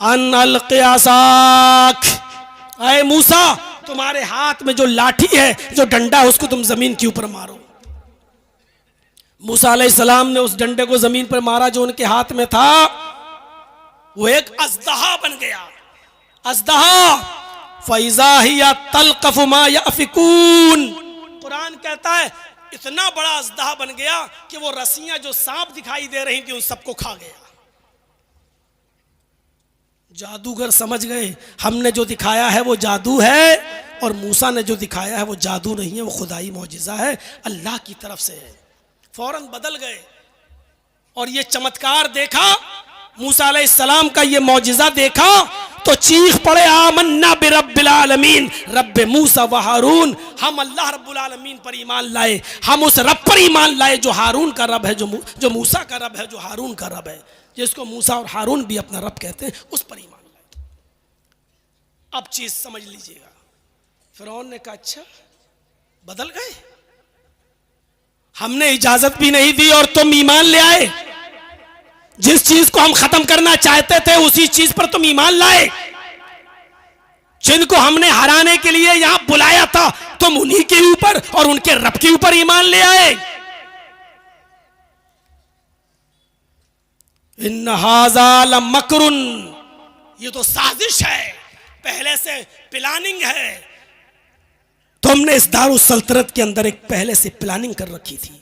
A: अन अलक़ि असाक, ऐ मूसा तुम्हारे हाथ में जो लाठी है, जो डंडा है, उसको तुम जमीन के ऊपर मारो। मूसा अलैहिस्सलाम ने उस डंडे को जमीन पर मारा जो उनके हाथ में था, वो एक अज़दहा बन गया। अज़दहा फ़इज़ा हिया तल्क़फ़ु मा यअफ़िकून, कुरान कहता है इतना बड़ा अज़दहा बन गया कि वो रस्सियां जो सांप दिखाई दे रही थी उन सबको खा गया। जादूगर समझ गए हमने जो दिखाया है वो जादू है, और मूसा ने जो दिखाया है वो जादू नहीं है, वो खुदाई मौजिज़ा है, अल्लाह की तरफ से है। फौरन बदल गए और ये चमत्कार देखा, मूसा अलैहिस्सलाम का ये मौजिज़ा देखा तो चीख पड़े, आमन्ना बिरब्बिल आलमीन, रब्ब मूसा व हारून, हम अल्लाह रब्बुल आलमीन पर ईमान लाए, हम उस रब पर ईमान लाए जो हारून का रब है, जो मूसा का रब है, जो हारून का रब है, जिसको मूसा और हारून भी अपना रब कहते हैं, उस पर ईमान लाए। अब चीज समझ लीजिएगा, फिरौन ने कहा अच्छा बदल गए, हमने इजाजत भी नहीं दी और तुम ईमान ले आए, जिस चीज को हम खत्म करना चाहते थे उसी चीज पर तुम ईमान लाए, जिनको हमने हराने के लिए यहां बुलाया था तुम उन्हीं के ऊपर और उनके रब के ऊपर ईमान ले आए। इन हाज़ा लमकरुन, ये तो साजिश है, पहले से प्लानिंग है, तुमने इस दारुस सल्तनत के अंदर एक पहले से प्लानिंग कर रखी थी,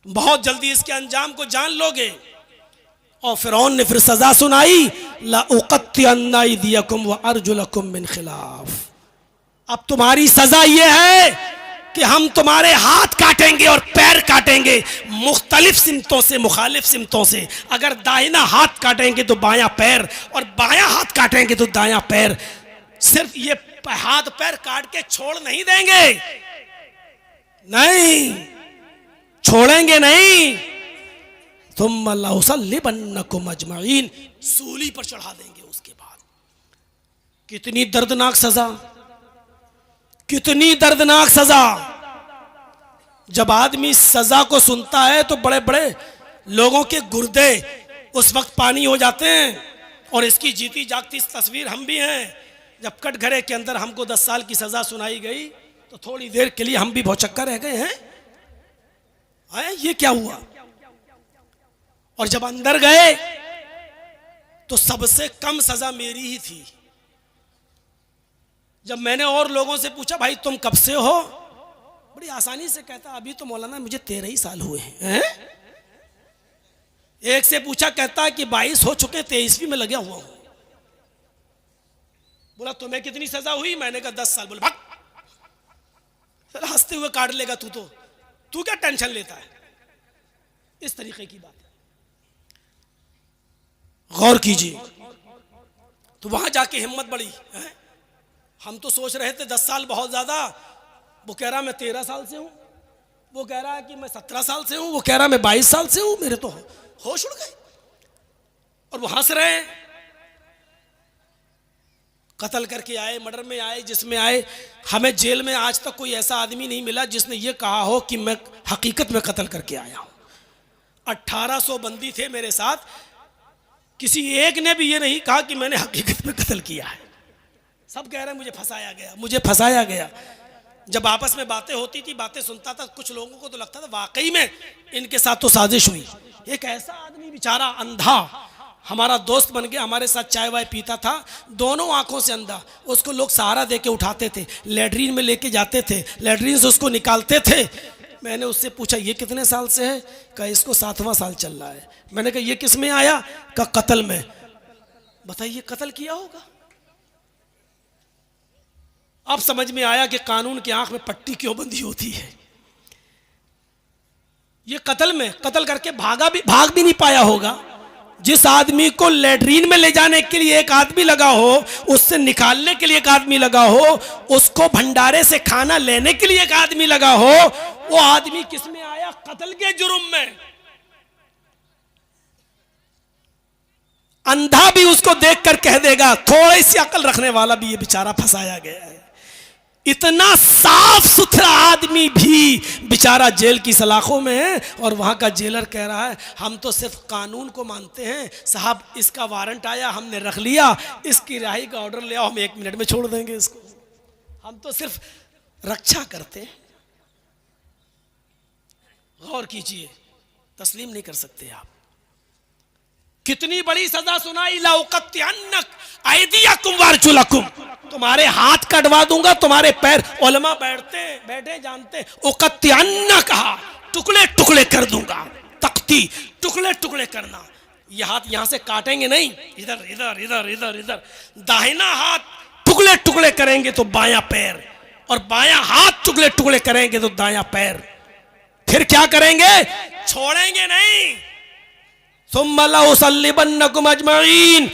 A: बहुत जल्दी इसके अंजाम को जान लोगे। और फिरौन ने फिर सजा सुनाई, ला उक़त्तिअन्ना अयदियकुम व अर्जुलकुम मिन खिलाफ, अब तुम्हारी सजा यह है कि हम तुम्हारे हाथ काटेंगे और पैर काटेंगे मुख्तलिफ सिमतों से, मुखालिफ सिमतों से। अगर दाहिना हाथ काटेंगे तो बायां पैर, और बायां हाथ काटेंगे तो दायां पैर। सिर्फ ये हाथ पैर काट के छोड़ नहीं देंगे, नहीं छोड़ेंगे नहीं, तुम लउसल्लिबन्नकुम अजमईन, सूली पर चढ़ा देंगे। उसके बाद कितनी दर्दनाक सजा, कितनी दर्दनाक सजा। जब आदमी सजा को सुनता है तो बड़े बड़े लोगों के गुर्दे उस वक्त पानी हो जाते हैं, और इसकी जीती जागती तस्वीर हम भी हैं। जब कटघरे के अंदर हमको 10 साल की सजा सुनाई गई तो थोड़ी देर के लिए हम भी भौचक्का रह गए हैं, ये क्या हुआ। और जब अंदर गए तो सबसे कम सजा मेरी ही थी। जब मैंने और लोगों से पूछा भाई तुम कब से हो, बड़ी आसानी से कहता अभी तो मौलाना मुझे 13 ही साल हुए हैं। एक से पूछा, कहता कि 22 हो चुके, 23वीं में लगा हुआ हूं। बोला तुम्हें कितनी सजा हुई, मैंने कहा 10 साल। बोले भाग, हंसते हुए काट लेगा तू क्या टेंशन लेता है। इस तरीके की बात है, गौर कीजिए। तो वहां जाके हिम्मत बढ़ी है? हम तो सोच रहे थे 10 साल बहुत ज्यादा, वो कह रहा मैं 13 साल से हूं, वो कह रहा है कि मैं 17 साल से हूं, वो कह रहा मैं 22 साल से हूं। मेरे तो होश उड़ गए और वो हंस रहे हैं। कत्ल करके आए, मर्डर में आए, जिसमें आए, हमें जेल में आज तक कोई ऐसा आदमी नहीं मिला जिसने ये कहा हो कि मैं हकीकत में कत्ल करके आया हूं। 1800 बंदी थे मेरे साथ, किसी एक ने भी ये नहीं कहा कि मैंने हकीकत में कत्ल किया है। सब कह रहे हैं मुझे फंसाया गया, मुझे फंसाया गया। जब आपस में बातें होती थी, बातें सुनता था, कुछ लोगों को तो लगता था वाकई में इनके साथ तो साजिश हुई। एक ऐसा आदमी बेचारा अंधा हमारा दोस्त बन गया, हमारे साथ चाय वाय पीता था, दोनों आंखों से अंधा। उसको लोग सहारा दे के उठाते थे, लेटरीन में लेके जाते थे, लेटरीन से उसको निकालते थे। मैंने उससे पूछा ये कितने साल से है, कहा इसको 7वां साल चल रहा है। मैंने कहा ये किस में आया, कहा कत्ल में। बताइए कत्ल किया होगा। अब समझ में आया कि कानून की आंख में पट्टी क्यों बंधी होती है। ये कत्ल में, कत्ल करके भाग भी नहीं पाया होगा। जिस आदमी को लेटरीन में ले जाने के लिए एक आदमी लगा हो, उससे निकालने के लिए एक आदमी लगा हो, उसको भंडारे से खाना लेने के लिए एक आदमी लगा हो, वो आदमी किस में आया, कत्ल के जुर्म में। अंधा भी उसको देखकर कह देगा, थोड़ी सी अकल रखने वाला भी ये बेचारा फंसाया गया है। इतना साफ सुथरा आदमी भी बेचारा जेल की सलाखों में है, और वहां का जेलर कह रहा है हम तो सिर्फ कानून को मानते हैं साहब, इसका वारंट आया हमने रख लिया, इसकी रिहाई का ऑर्डर ले आओ, हम 1 मिनट में छोड़ देंगे इसको, हम तो सिर्फ रक्षा करते हैं। गौर कीजिए, तस्लीम नहीं कर सकते आप। कितनी बड़ी सजा सुनाई, लउक़त्तिअन्नक अयदियकुम व अर्जुलकुम, तुम्हारे हाथ कटवा दूंगा, तुम्हारे पैर। उलमा बैठे जानते, उक़त्तिअन्न कहा, टुकड़े टुकड़े कर दूंगा, तख्ती टुकड़े टुकड़े करना। ये हाथ यहां से काटेंगे नहीं, इधर इधर इधर इधर इधर। दाहिना हाथ टुकड़े टुकड़े करेंगे तो बायां पैर, और बायां हाथ टुकड़े टुकड़े करेंगे तो दायां पैर। फिर क्या करेंगे? छोड़ेंगे नहीं। सुम्मा लउसल्लिबन्नकुम अजमईन,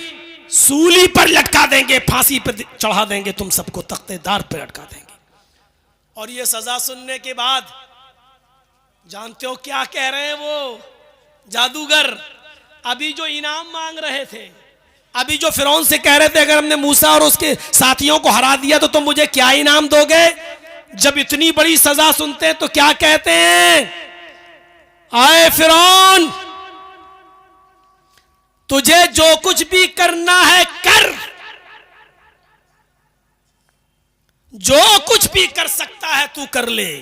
A: सूली पर लटका देंगे, फांसी पर चढ़ा देंगे, तुम सबको तख्तेदार पर लटका देंगे। और ये सजा सुनने के बाद जानते हो क्या कह रहे हैं वो जादूगर? अभी जो इनाम मांग रहे थे, अभी जो फिरौन से कह रहे थे अगर हमने मूसा और उसके साथियों को हरा दिया तो तुम मुझे क्या इनाम दोगे, जब इतनी बड़ी सजा सुनते हैं तो क्या कहते हैं? आए फिरौन, तुझे जो कुछ भी करना है कर, जो कुछ भी कर सकता है तू कर ले,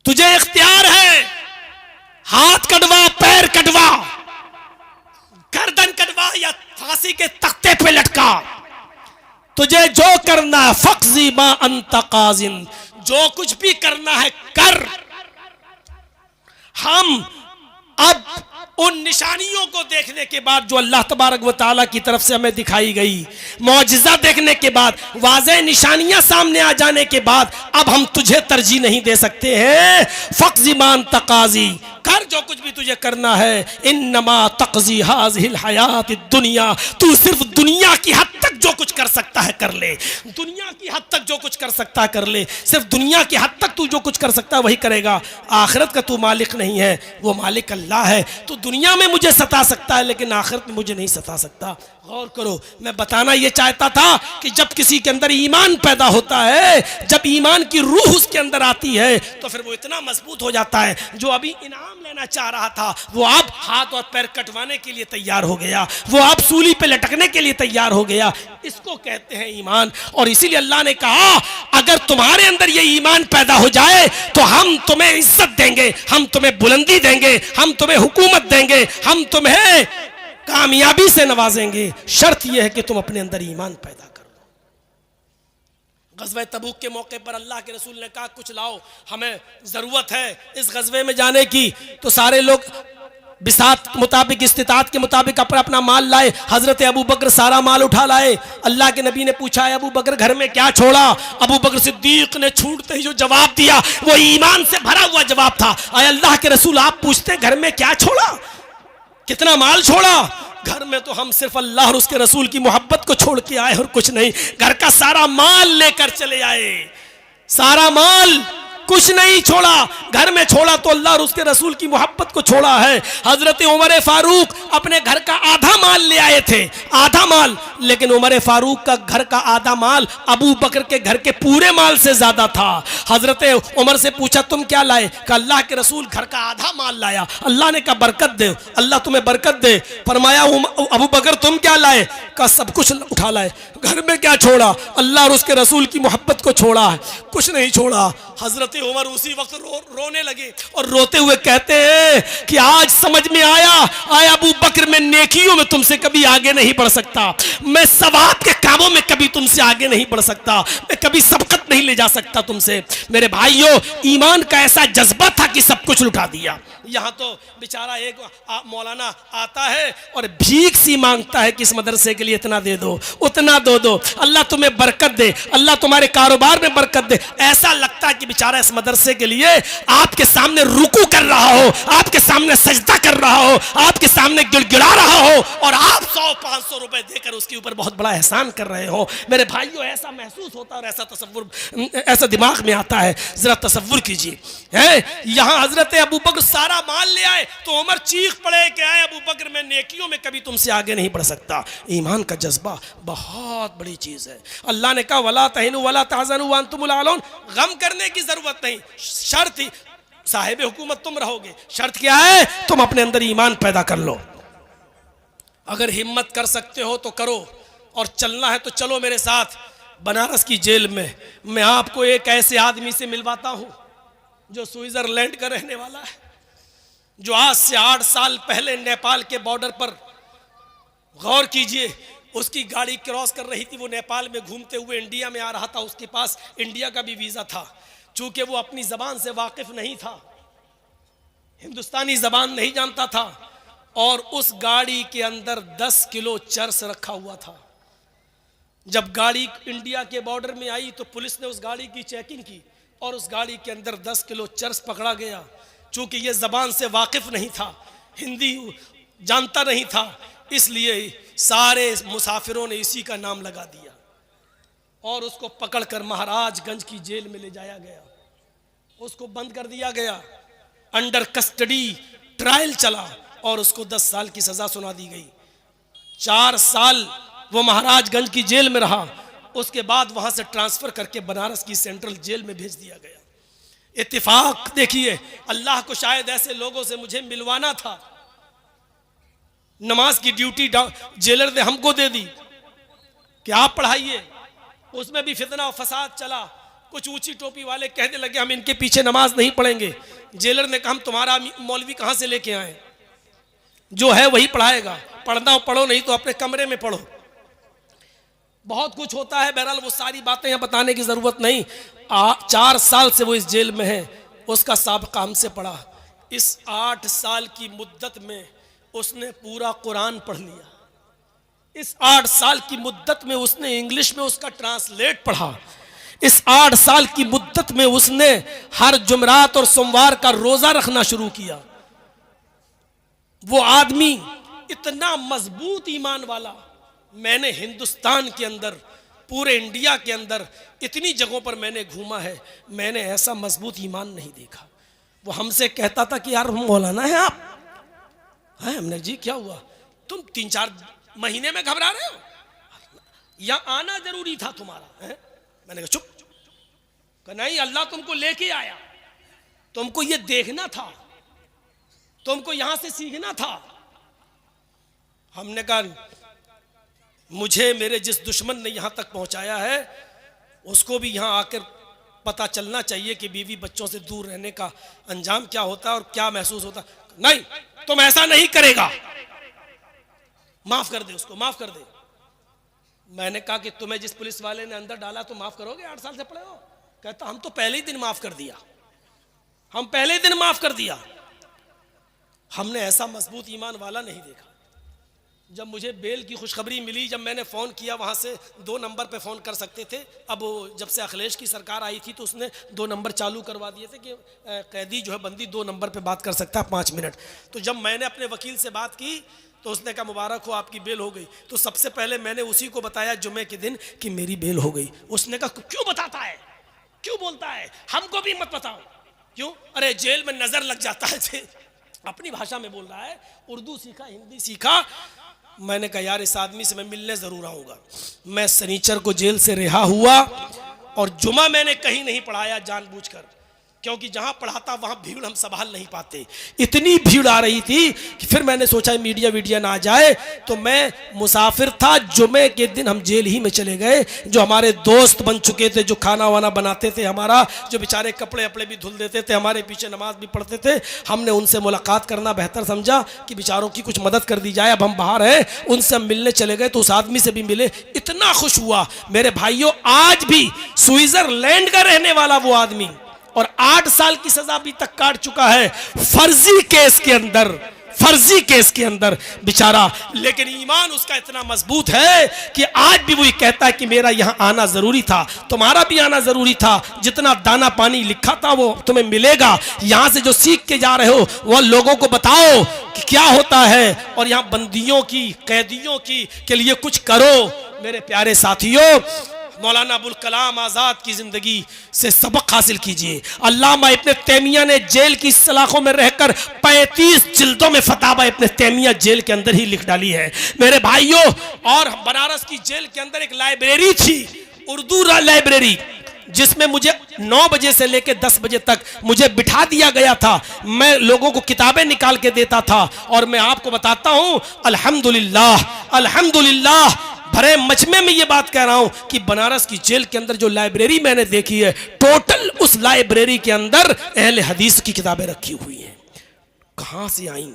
A: तुझे इख्तियार है, हाथ कटवा, पैर कटवा, गर्दन कटवा या फांसी के तख्ते पे लटका, तुझे जो करना है। फक्जी मा अंत काजिन, जो कुछ भी करना है कर। हम अब उन निशानियों को देखने के बाद जो अल्लाह तबारक व तआला की तरफ से हमें दिखाई गई, मौजिज़ा देखने के बाद, वाज़ेह निशानियां सामने आ जाने के बाद, अब हम तुझे तरजीह नहीं दे सकते हैं। फ़क़्ज़ी मा अंत क़ाज़ी, कर जो कुछ भी तुझे करना है। इन्नमा तक़ज़ी हाज़िहिल हयातिद दुनिया, तू सिर्फ दुनिया की हद तक जो कुछ कर सकता है कर ले, दुनिया की हद तक जो कुछ कर सकता है कर ले, सिर्फ दुनिया की हद तक तू जो कुछ कर सकता है वही करेगा। आखिरत का तू मालिक नहीं है, वो मालिक अल्लाह है। तो दुनिया में मुझे सता सकता है लेकिन आखिरत में मुझे नहीं सता सकता। गौर करो, मैं बताना ये चाहता था कि जब किसी के अंदर ईमान पैदा होता है, जब ईमान की रूह उसके अंदर आती है तो फिर वो इतना मजबूत हो जाता है, जो अभी इनाम लेना चाह रहा था वो अब हाथ और पैर कटवाने के लिए तैयार हो गया, वो अब सूली पे लटकने के लिए तैयार हो गया। इसको कहते हैं ईमान। और इसीलिए अल्लाह ने कहा अगर तुम्हारे अंदर ये ईमान पैदा हो जाए तो हम तुम्हें इज्जत देंगे, हम तुम्हें बुलंदी देंगे, हम तुम्हें हुकूमत देंगे, हम तुम्हें कामयाबी से नवाजेंगे। शर्त यह है कि तुम अपने अंदर ईमान पैदा करो। गज़वे तबूक के मौके पर अल्लाह के रसूल ने कहा कुछ लाओ, हमें जरूरत है इस गज़वे में जाने की। तो सारे लोग बिसात के मुताबिक, इस्तिताअत के मुताबिक अपना अपना माल लाए। हजरत अबू बकर सारा माल उठा लाए। अल्लाह के नबी ने पूछा अबू बकर घर में क्या छोड़ा? अबू बकर सिद्दीक ने छूटते ही जो जवाब दिया वो ईमान से भरा हुआ जवाब था। अरे अल्लाह के रसूल, आप पूछते घर में क्या छोड़ा, कितना माल छोड़ा? घर में तो हम सिर्फ अल्लाह और उसके रसूल की मोहब्बत को छोड़ के आए और कुछ नहीं। घर का सारा माल लेकर चले आए, सारा माल, कुछ नहीं छोड़ा। घर में छोड़ा तो अल्लाह और उसके रसूल की मोहब्बत को छोड़ा है। हजरत उमर फारूक अपने घर का आधा माल ले आए थे, आधा माल, लेकिन उमर फारूक का घर का आधा माल अबू बकर के घर के पूरे माल से ज्यादा था। हजरत उमर से पूछा तुम क्या लाए? कहा अल्लाह के रसूल घर का आधा माल लाया। अल्लाह ने कहा बरकत दे, अल्लाह तुम्हें बरकत दे। फरमाया अबू बकर तुम क्या लाए? कहा सब कुछ उठा लाए। घर में क्या छोड़ा? अल्लाह और उसके रसूल की मोहब्बत को छोड़ा है, कुछ नहीं छोड़ा। हजरत उमर उसी वक्त रोने लगे और रोते हुए कहते हैं कि आज समझ में आया अबू बकर, मैं नेकियों में तुमसे कभी आगे नहीं बढ़ सकता, मैं सवाब के कामों में कभी तुमसे आगे नहीं बढ़ सकता, मैं कभी सबकत नहीं ले जा सकता तुमसे। मेरे भाइयों, ईमान का ऐसा जज्बा था कि सब कुछ लुटा दिया। यहाँ तो बेचारा एक मौलाना आता है और भीख सी मांगता है कि इस मदरसे के लिए इतना दे दो, उतना दो। अल्लाह तुम्हें बरकत दे, अल्लाह तुम्हारे कारोबार में बरकत दे। ऐसा लगता है कि बेचारा इस मदरसे के लिए आपके सामने रुकू कर रहा हो, आपके सामने सजदा कर रहा हो, आपके सामने गिड़गिड़ा रहा हो और आप 100-500 रुपए देकर उसके ऊपर बहुत बड़ा एहसान कर रहे हो। मेरे भाइयों, ऐसा महसूस होता है और ऐसा तसव्वुर, ऐसा दिमाग में आता है। जरा तसव्वुर कीजिए, यहाँ हजरत अबू बकर सारा माल ले आए तो उमर चीख पड़े कि आए अबू बकर, मैं नेकियों में कभी तुमसे आगे नहीं बढ़ सकता। ईमान का जज्बा बहुत बड़ी चीज है। अल्लाह ने कहा वला तहिनु वला तहज़नु व अंतुमुल आलौन, गम करने की जरूरत नहीं, शर्त ही साहिब हुकूमत तुम रहोगे। शर्त क्या है? तुम अपने अंदर ईमान पैदा कर लो। अगर हिम्मत कर सकते हो तो करो, और चलना है तो चलो मेरे साथ बनारस की जेल में। मैं आपको एक ऐसे आदमी से मिलवाता हूं जो स्विट्जरलैंड का रहने वाला है, जो आज से 8 साल पहले नेपाल के बॉर्डर पर, गौर कीजिए, उसकी गाड़ी क्रॉस कर रही थी, वो नेपाल में घूमते हुए इंडिया में आ रहा था, उसके पास इंडिया का भी वीज़ा था। चूंकि वो अपनी ज़बान से वाकिफ नहीं था, हिंदुस्तानी जबान नहीं जानता था, और उस गाड़ी के अंदर 10 किलो चर्स रखा हुआ था। जब गाड़ी इंडिया के बॉर्डर में आई तो पुलिस ने उस गाड़ी की चेकिंग की और उस गाड़ी के अंदर 10 किलो चर्स पकड़ा गया। चूंकि ये जबान से वाकिफ नहीं था, हिंदी जानता नहीं था, इसलिए सारे मुसाफिरों ने इसी का नाम लगा दिया और उसको पकड़कर महाराजगंज की जेल में ले जाया गया। उसको बंद कर दिया गया, अंडर कस्टडी ट्रायल चला और उसको 10 साल की सजा सुना दी गई। 4 साल वो महाराजगंज की जेल में रहा। उसके बाद वहां से ट्रांसफर करके बनारस की सेंट्रल जेल में भेज दिया गया। इत्तेफाक देखिए, अल्लाह को शायद ऐसे लोगों से मुझे मिलवाना था। नमाज की ड्यूटी जेलर ने हमको दे दी कि आप पढ़ाइए, उसमें भी फितना और फसाद चला। कुछ ऊंची टोपी वाले कहने लगे हम इनके पीछे नमाज नहीं पढ़ेंगे। जेलर ने कहा हम तुम्हारा मौलवी कहां से लेके आए, जो है वही पढ़ाएगा, पढ़ना हो पढ़ो, नहीं तो अपने कमरे में पढ़ो। बहुत कुछ होता है, बहरहाल वो सारी बातें यहाँ बताने की जरूरत नहीं। 4 साल से वो इस जेल में है, उसका साबिक़ा हमसे पढ़ा। इस 8 साल की मुद्दत में उसने पूरा कुरान पढ़ लिया। इस 8 साल की मुद्दत में उसने इंग्लिश में उसका ट्रांसलेट पढ़ा। इस 8 साल की मुद्दत में उसने हर जुमरात और सोमवार का रोजा रखना शुरू किया। वो आदमी इतना मजबूत ईमान वाला, मैंने हिंदुस्तान के अंदर, पूरे इंडिया के अंदर इतनी जगहों पर मैंने घूमा है, मैंने ऐसा मजबूत ईमान नहीं देखा। वो हमसे कहता था कि यार मौलाना है आप हैं? हमने जी क्या हुआ, तुम 3-4 महीने में घबरा रहे हो, यहां आना जरूरी था तुम्हारा है? मैंने कहा चुप। कहा नहीं, अल्लाह तुमको लेके आया, तुमको ये देखना था, तुमको यहां से सीखना था। हमने कहा मुझे मेरे जिस दुश्मन ने यहां तक पहुंचाया है उसको भी यहां आकर पता चलना चाहिए कि बीवी बच्चों से दूर रहने का अंजाम क्या होता है और क्या महसूस होता है। नहीं, तुम ऐसा नहीं करेगा, माफ कर दे उसको, माफ कर दे। मैंने कहा कि तुम्हें जिस पुलिस वाले ने अंदर डाला तो माफ करोगे? 8 साल से पड़े हो। कहता हम तो पहले ही दिन माफ कर दिया, हम पहले ही दिन माफ कर दिया। हमने ऐसा मजबूत ईमान वाला नहीं देखा। जब मुझे बेल की खुशखबरी मिली, जब मैंने फ़ोन किया, वहाँ से 2 नंबर पे फ़ोन कर सकते थे। अब जब से अखिलेश की सरकार आई थी तो उसने 2 नंबर चालू करवा दिए थे कि कैदी जो है बंदी 2 नंबर पे बात कर सकता है 5 मिनट। तो जब मैंने अपने वकील से बात की तो उसने कहा मुबारक हो आपकी बेल हो गई। तो सबसे पहले मैंने उसी को बताया जुमे के दिन कि मेरी बेल हो गई। उसने कहा क्यों बताता है, क्यों बोलता है, हमको भी मत बताओ। क्यों? अरे जेल में नज़र लग जाता है। अपनी भाषा में बोल रहा है, उर्दू सीखा, हिंदी सीखा। मैंने कहा यार इस आदमी से मैं मिलने जरूर आऊंगा। मैं शनिचर को जेल से रिहा हुआ और जुमा मैंने कहीं नहीं पढ़ाया जानबूझकर, क्योंकि जहां पढ़ाता वहां भीड़ हम संभाल नहीं पाते। इतनी भीड़ आ रही थी कि फिर मैंने सोचा मीडिया वीडिया ना आ जाए, तो मैं मुसाफिर था। जुमे के दिन हम जेल ही में चले गए। जो हमारे दोस्त बन चुके थे, जो खाना वाना बनाते थे हमारा, जो बेचारे कपड़े अपड़े भी धुल देते थे, हमारे पीछे नमाज भी पढ़ते थे, हमने उनसे मुलाकात करना बेहतर समझा कि बेचारों की कुछ मदद कर दी जाए। अब हम बाहर हैं, उनसे हम मिलने चले गए तो उस आदमी से भी मिले। इतना खुश हुआ मेरे भाइयों। आज भी स्विट्जरलैंड का रहने वाला वो आदमी, और 8 साल की सजा अभी तक काट चुका है फर्जी केस के अंदर, फर्जी केस के अंदर बेचारा। लेकिन ईमान उसका इतना मजबूत है कि आज भी वही कहता है कि मेरा यहां आना जरूरी था, तुम्हारा भी आना जरूरी था। जितना दाना पानी लिखा था वो तुम्हें मिलेगा। यहां से जो सीख के जा रहे हो वो लोगों को बताओ कि क्या होता है, और यहां बंदियों की, कैदियों की के लिए कुछ करो। मेरे प्यारे साथियों, मौलाना अबुल कलाम आज़ाद की ज़िंदगी से सबक हासिल कीजिए। अल्लामा इब्न तैमिया ने जेल की सलाखों में रहकर 35 जिल्दों में फतावा इब्न तैमिया जेल के अंदर ही लिख डाली है मेरे भाइयों। और बनारस की जेल के अंदर एक लाइब्रेरी थी, उर्दू लाइब्रेरी, जिसमें मुझे 9 बजे से लेकर 10 बजे तक मुझे बिठा दिया गया था। मैं लोगों को किताबें निकाल के देता था। और मैं आपको बताता हूं, अल्हम्दुलिल्लाह, अल्हम्दुलिल्लाह, भरे मजमे में ये बात कह रहा हूं कि बनारस की जेल के अंदर जो लाइब्रेरी मैंने देखी है, टोटल उस लाइब्रेरी के अंदर अहले हदीस की किताबें रखी हुई हैं। कहां से आई,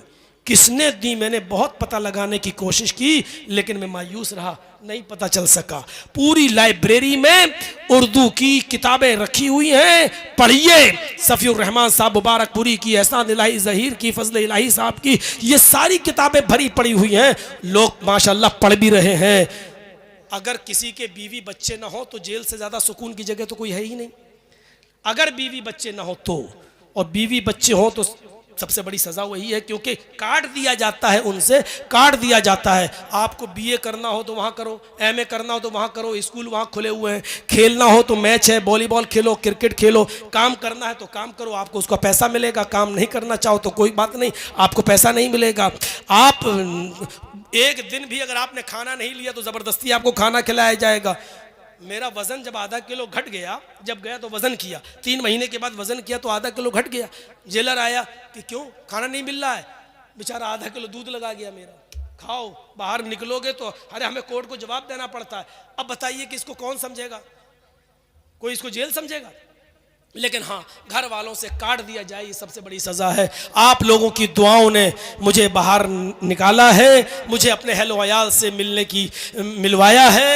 A: किसने दी? मैंने बहुत पता लगाने की कोशिश की, लेकिन मैं मायूस रहा, नहीं पता चल सका। पूरी लाइब्रेरी में उर्दू की किताबें रखी हुई हैं, पढ़िए। सफ़ीउर रहमान साहब मुबारकपुरी की, एहसान इलाही ज़हीर की, फजल इलाही साहब की, ये सारी किताबें भरी पड़ी हुई हैं, लोग माशाल्लाह पढ़ भी रहे हैं। अगर किसी के बीवी बच्चे ना हो तो जेल से ज़्यादा सुकून की जगह तो कोई है ही नहीं। अगर बीवी बच्चे ना हो तो, और बीवी बच्चे हो तो सबसे बड़ी सज़ा वही है, क्योंकि काट दिया जाता है, उनसे काट दिया जाता है। आपको बीए करना हो तो वहाँ करो, एमए करना हो तो वहाँ करो, स्कूल वहाँ खुले हुए हैं, खेलना हो तो मैच है, वॉलीबॉल खेलो, क्रिकेट खेलो, काम करना है तो काम करो, आपको उसका पैसा मिलेगा। काम नहीं करना चाहो तो कोई बात नहीं, आपको पैसा नहीं मिलेगा। आप एक दिन भी अगर आपने खाना नहीं लिया तो ज़बरदस्ती आपको खाना खिलाया जाएगा। मेरा वज़न जब आधा किलो घट गया, जब गया तो वज़न किया, 3 महीने के बाद वज़न किया तो आधा किलो घट गया। जेलर आया कि क्यों खाना नहीं मिल रहा है, बेचारा आधा किलो दूध लगा गया मेरा, खाओ, बाहर निकलोगे तो अरे हमें कोर्ट को जवाब देना पड़ता है। अब बताइए कि इसको कौन समझेगा? कोई इसको जेल समझेगा? लेकिन हाँ, घर वालों से काट दिया जाए, ये सबसे बड़ी सज़ा है। आप लोगों की दुआओं ने मुझे बाहर निकाला है, मुझे अपने अहल वयाल से मिलवाया है,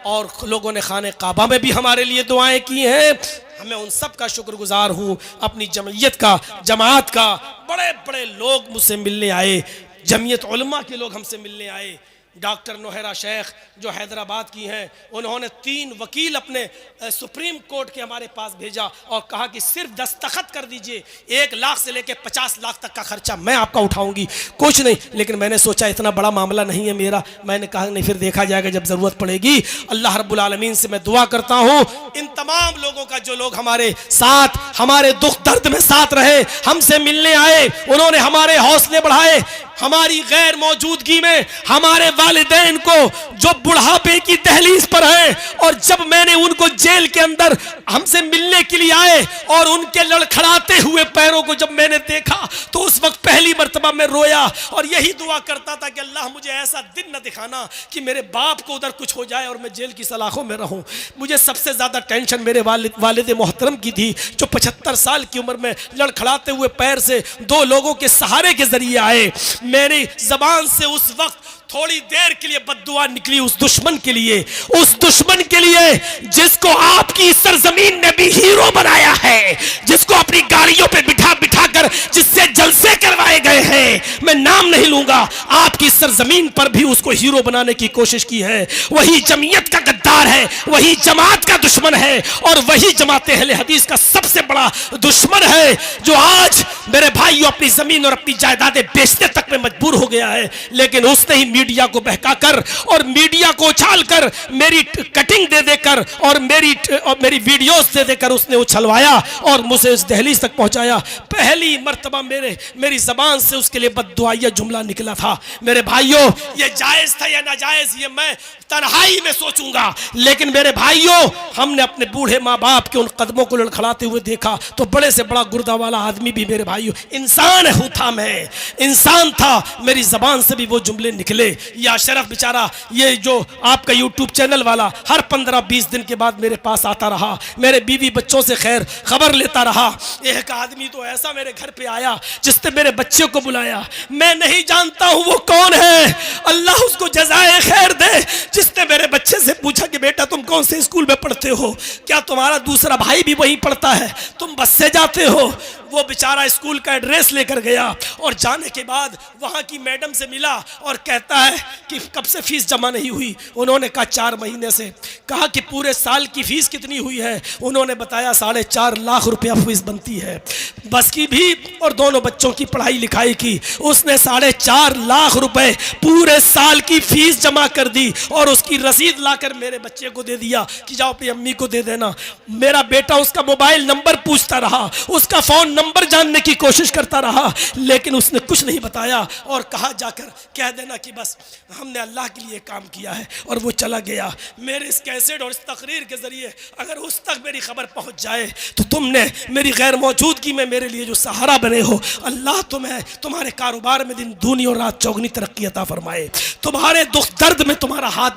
A: और लोगों ने खाने काबा में भी हमारे लिए दुआएं की हैं। मैं उन सब का शुक्रगुजार हूँ, अपनी जमयत का, जमात का। बड़े बड़े लोग मुझसे मिलने आए, जमयत उलमा के लोग हमसे मिलने आए। डॉक्टर नोहरा शेख जो हैदराबाद की हैं, उन्होंने 3 वकील अपने सुप्रीम कोर्ट के हमारे पास भेजा और कहा कि सिर्फ दस्तखत कर दीजिए, 1 लाख से लेकर 50 लाख तक का खर्चा मैं आपका उठाऊंगी, कुछ नहीं। लेकिन मैंने सोचा इतना बड़ा मामला नहीं है मेरा, मैंने कहा नहीं, फिर देखा जाएगा जब ज़रूरत पड़ेगी। अल्लाह रब्बुल आलमीन से मैं दुआ करता हूँ, इन तमाम लोगों का जो लोग हमारे साथ, हमारे दुख दर्द में साथ रहे, हमसे मिलने आए, उन्होंने हमारे हौसले बढ़ाए। हमारी गैर मौजूदगी में हमारे वालिदैन को जो बुढ़ापे की दहलीज पर है, और जब मैंने उनको जेल के अंदर हमसे मिलने के लिए आए और उनके लड़खड़ाते हुए पैरों को जब मैंने देखा तो उस वक्त पहली मर्तबा मैं रोया और यही दुआ करता था कि अल्लाह मुझे ऐसा दिन न दिखाना कि मेरे बाप को उधर कुछ हो जाए और मैं जेल की सलाखों में रहूं। मुझे सबसे ज़्यादा टेंशन मेरे वालिद मोहतरम की थी, जो 75 साल की उम्र में लड़खड़ाते हुए पैर से 2 लोगों के सहारे के जरिए आए। मेरी ज़बान से उस वक्त थोड़ी देर के लिए बद्दुआ निकली उस दुश्मन के लिए, उस दुश्मन के लिए जिसको आपकी सरजमीन ने भी हीरो बनाया है, जिसको अपनी गाड़ियों पे बिठा बिठा कर जिससे जलसे करवाए गए हैं। मैं नाम नहीं लूंगा, आपकी सरजमीन पर भी उसको हीरो बनाने की कोशिश की है। वही जमीयत का गद्दार है, वही जमात का दुश्मन है, और वही जमात अहले हदीस का सबसे बड़ा दुश्मन है, जो आज मेरे भाइयों अपनी जमीन और अपनी जायदादें बेचने तक में मजबूर हो गया है। लेकिन उसने ही मीडिया को बहकाकर और मीडिया को उछालकर, मेरी कटिंग दे देकर और मेरी वीडियोस दे देकर उसने उछलवाया और मुझे इस दहलीज तक पहुंचाया। पहली मर्तबा मेरी जबान से उसके लिए बद्दुआया जुमला निकला था। मेरे भाइयों, ये जायज था या नाजायज ये मैं तन्हाई में सोचूंगा, लेकिन मेरे भाइयों, हमने अपने बूढ़े माँ बाप के उन कदमों को लड़खड़ाते हुए देखा तो बड़े से बड़ा गुर्दा वाला आदमी भी मेरे भाइयों इंसान था, मैं इंसान था, मेरी जबान से भी वो जुमले निकले। या शरफ बेचारा, ये जो आपका यूट्यूब चैनल वाला, हर 15-20 दिन के बाद मेरे पास आता रहा, मेरे बीवी बच्चों से खैर खबर लेता रहा। एक आदमी तो ऐसा मेरे घर पे आया जिसने मेरे बच्चे को बुलाया, मैं नहीं जानता हूं वो कौन है, अल्लाह उसको जज़ाए खैर दे, जिसने मेरे बच्चे से पूछा कि बेटा तुम कौन से स्कूल में पढ़ते हो, क्या तुम्हारा दूसरा भाई भी वहीं पढ़ता है, तुम बस से जाते हो। वो बेचारा स्कूल का एड्रेस लेकर गया और जाने के बाद वहाँ की मैडम से मिला और कहता है कि कब से फीस जमा नहीं हुई। उन्होंने कहा 4 महीने से। कहा कि पूरे साल की फीस कितनी हुई है? उन्होंने बताया 4.5 लाख रुपया फीस बनती है, बस की भी और दोनों बच्चों की पढ़ाई लिखाई की। उसने 4.5 लाख रुपए पूरे साल की फीस जमा कर दी और उसकी रसीद लाकर मेरे बच्चे को दे दिया कि जाओ अपनी अम्मी को दे देना। मेरा बेटा उसका मोबाइल नंबर पूछता रहा, उसका फोन नंबर जानने की कोशिश करता रहा, लेकिन उसने कुछ नहीं बताया और कहा जाकर कह देना कि बस हमने अल्लाह के लिए काम किया है, और वो चला गया। मेरे इस कैसेट और इस तकरीर के जरिए अगर उस तक मेरी खबर पहुंच जाए तो तुमने मेरी गैर मौजूदगी में मेरे लिए जो सहारा बने हो, अल्लाह तुम्हें तुम्हारे कारोबार में दिन दूनी और रात चौगनी तरक्की अता फरमाए, तुम्हारे दुख दर्द में तुम्हारा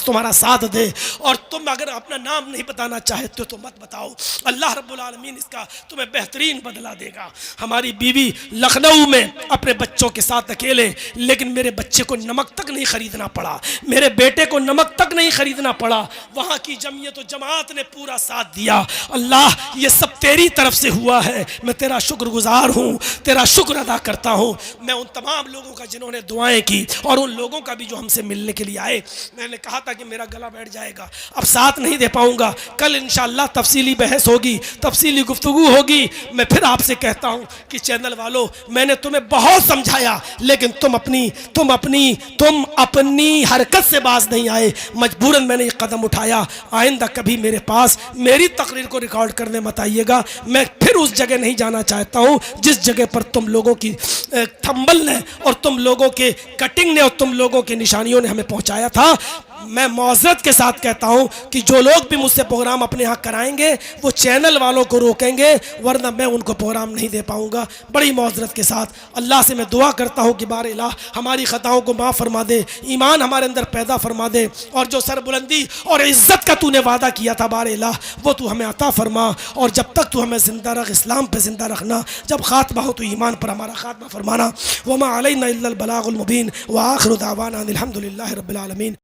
A: तुम्हारा साथ दे। और तुम अगर अपना नाम नहीं बताना चाहते तो मत बताओ, अल्लाह रब्बुल आलमीन इसका तुम्हें बेहतरीन बदला
B: अल्लाह देगा। हमारी बीवी लखनऊ में अपने बच्चों के साथ अकेले, लेकिन मेरे बच्चे को नमक तक नहीं खरीदना पड़ा, मेरे बेटे को नमक तक नहीं खरीदना पड़ा। वहाँ की जमीयत और जमात ने पूरा साथ दिया। अल्लाह ये सब तेरी तरफ से हुआ है, मैं तेरा शुक्रगुजार हूँ, तेरा शुक्र अदा करता हूँ। मैं उन तमाम लोगों का जिन्होंने दुआएं की और उन लोगों का भी जो हमसे मिलने के लिए आए। मैंने कहा था कि मेरा गला बैठ जाएगा, अब साथ नहीं दे पाऊंगा। कल इंशाअल्लाह तफसीली बहस होगी, तफसीली गुफ्तगू होगी। मैं फिर आपसे कहता हूँ कि चैनल वालों, मैंने तुम्हें बहुत समझाया, लेकिन तुम अपनी हरकत से बाज नहीं आए। मजबूरन मैंने ये कदम उठाया। आइंदा कभी मेरे पास मेरी तकरीर को रिकॉर्ड करने मत आइएगा। मैं फिर उस जगह नहीं जाना चाहता हूँ जिस जगह पर तुम लोगों की थंबल ने और तुम लोगों के कटिंग ने और तुम लोगों के निशानियों ने हमें पहुँचाया था। मैं मौज़रत के साथ कहता हूं कि जो लोग भी मुझसे प्रोग्राम अपने यहाँ कराएंगे वो चैनल वालों को रोकेंगे, वरना मैं उनको प्रोग्राम नहीं दे पाऊंगा। बड़ी मौज़रत के साथ अल्लाह से मैं दुआ करता हूं कि बारे इलाह हमारी ख़ताओं को माफ़ फरमा दे, ईमान हमारे अंदर पैदा फरमा दे, और जो सरबुलंदी और इज़्ज़त का तूने वादा किया था बारे इलाह वो तू हमें अता फरमा। और जब तक तू हमें ज़िंदा रख, इस्लाम पर ज़िंदा रखना, जब ख़ात्मा हो तो ईमान पर हमारा ख़ात्मा फरमाना। वमा अलैना इल्लल बलागुल मुबीन व आखिरु दावाना अनिल हम्दुलिल्लाहि रब्बिल आलमीन।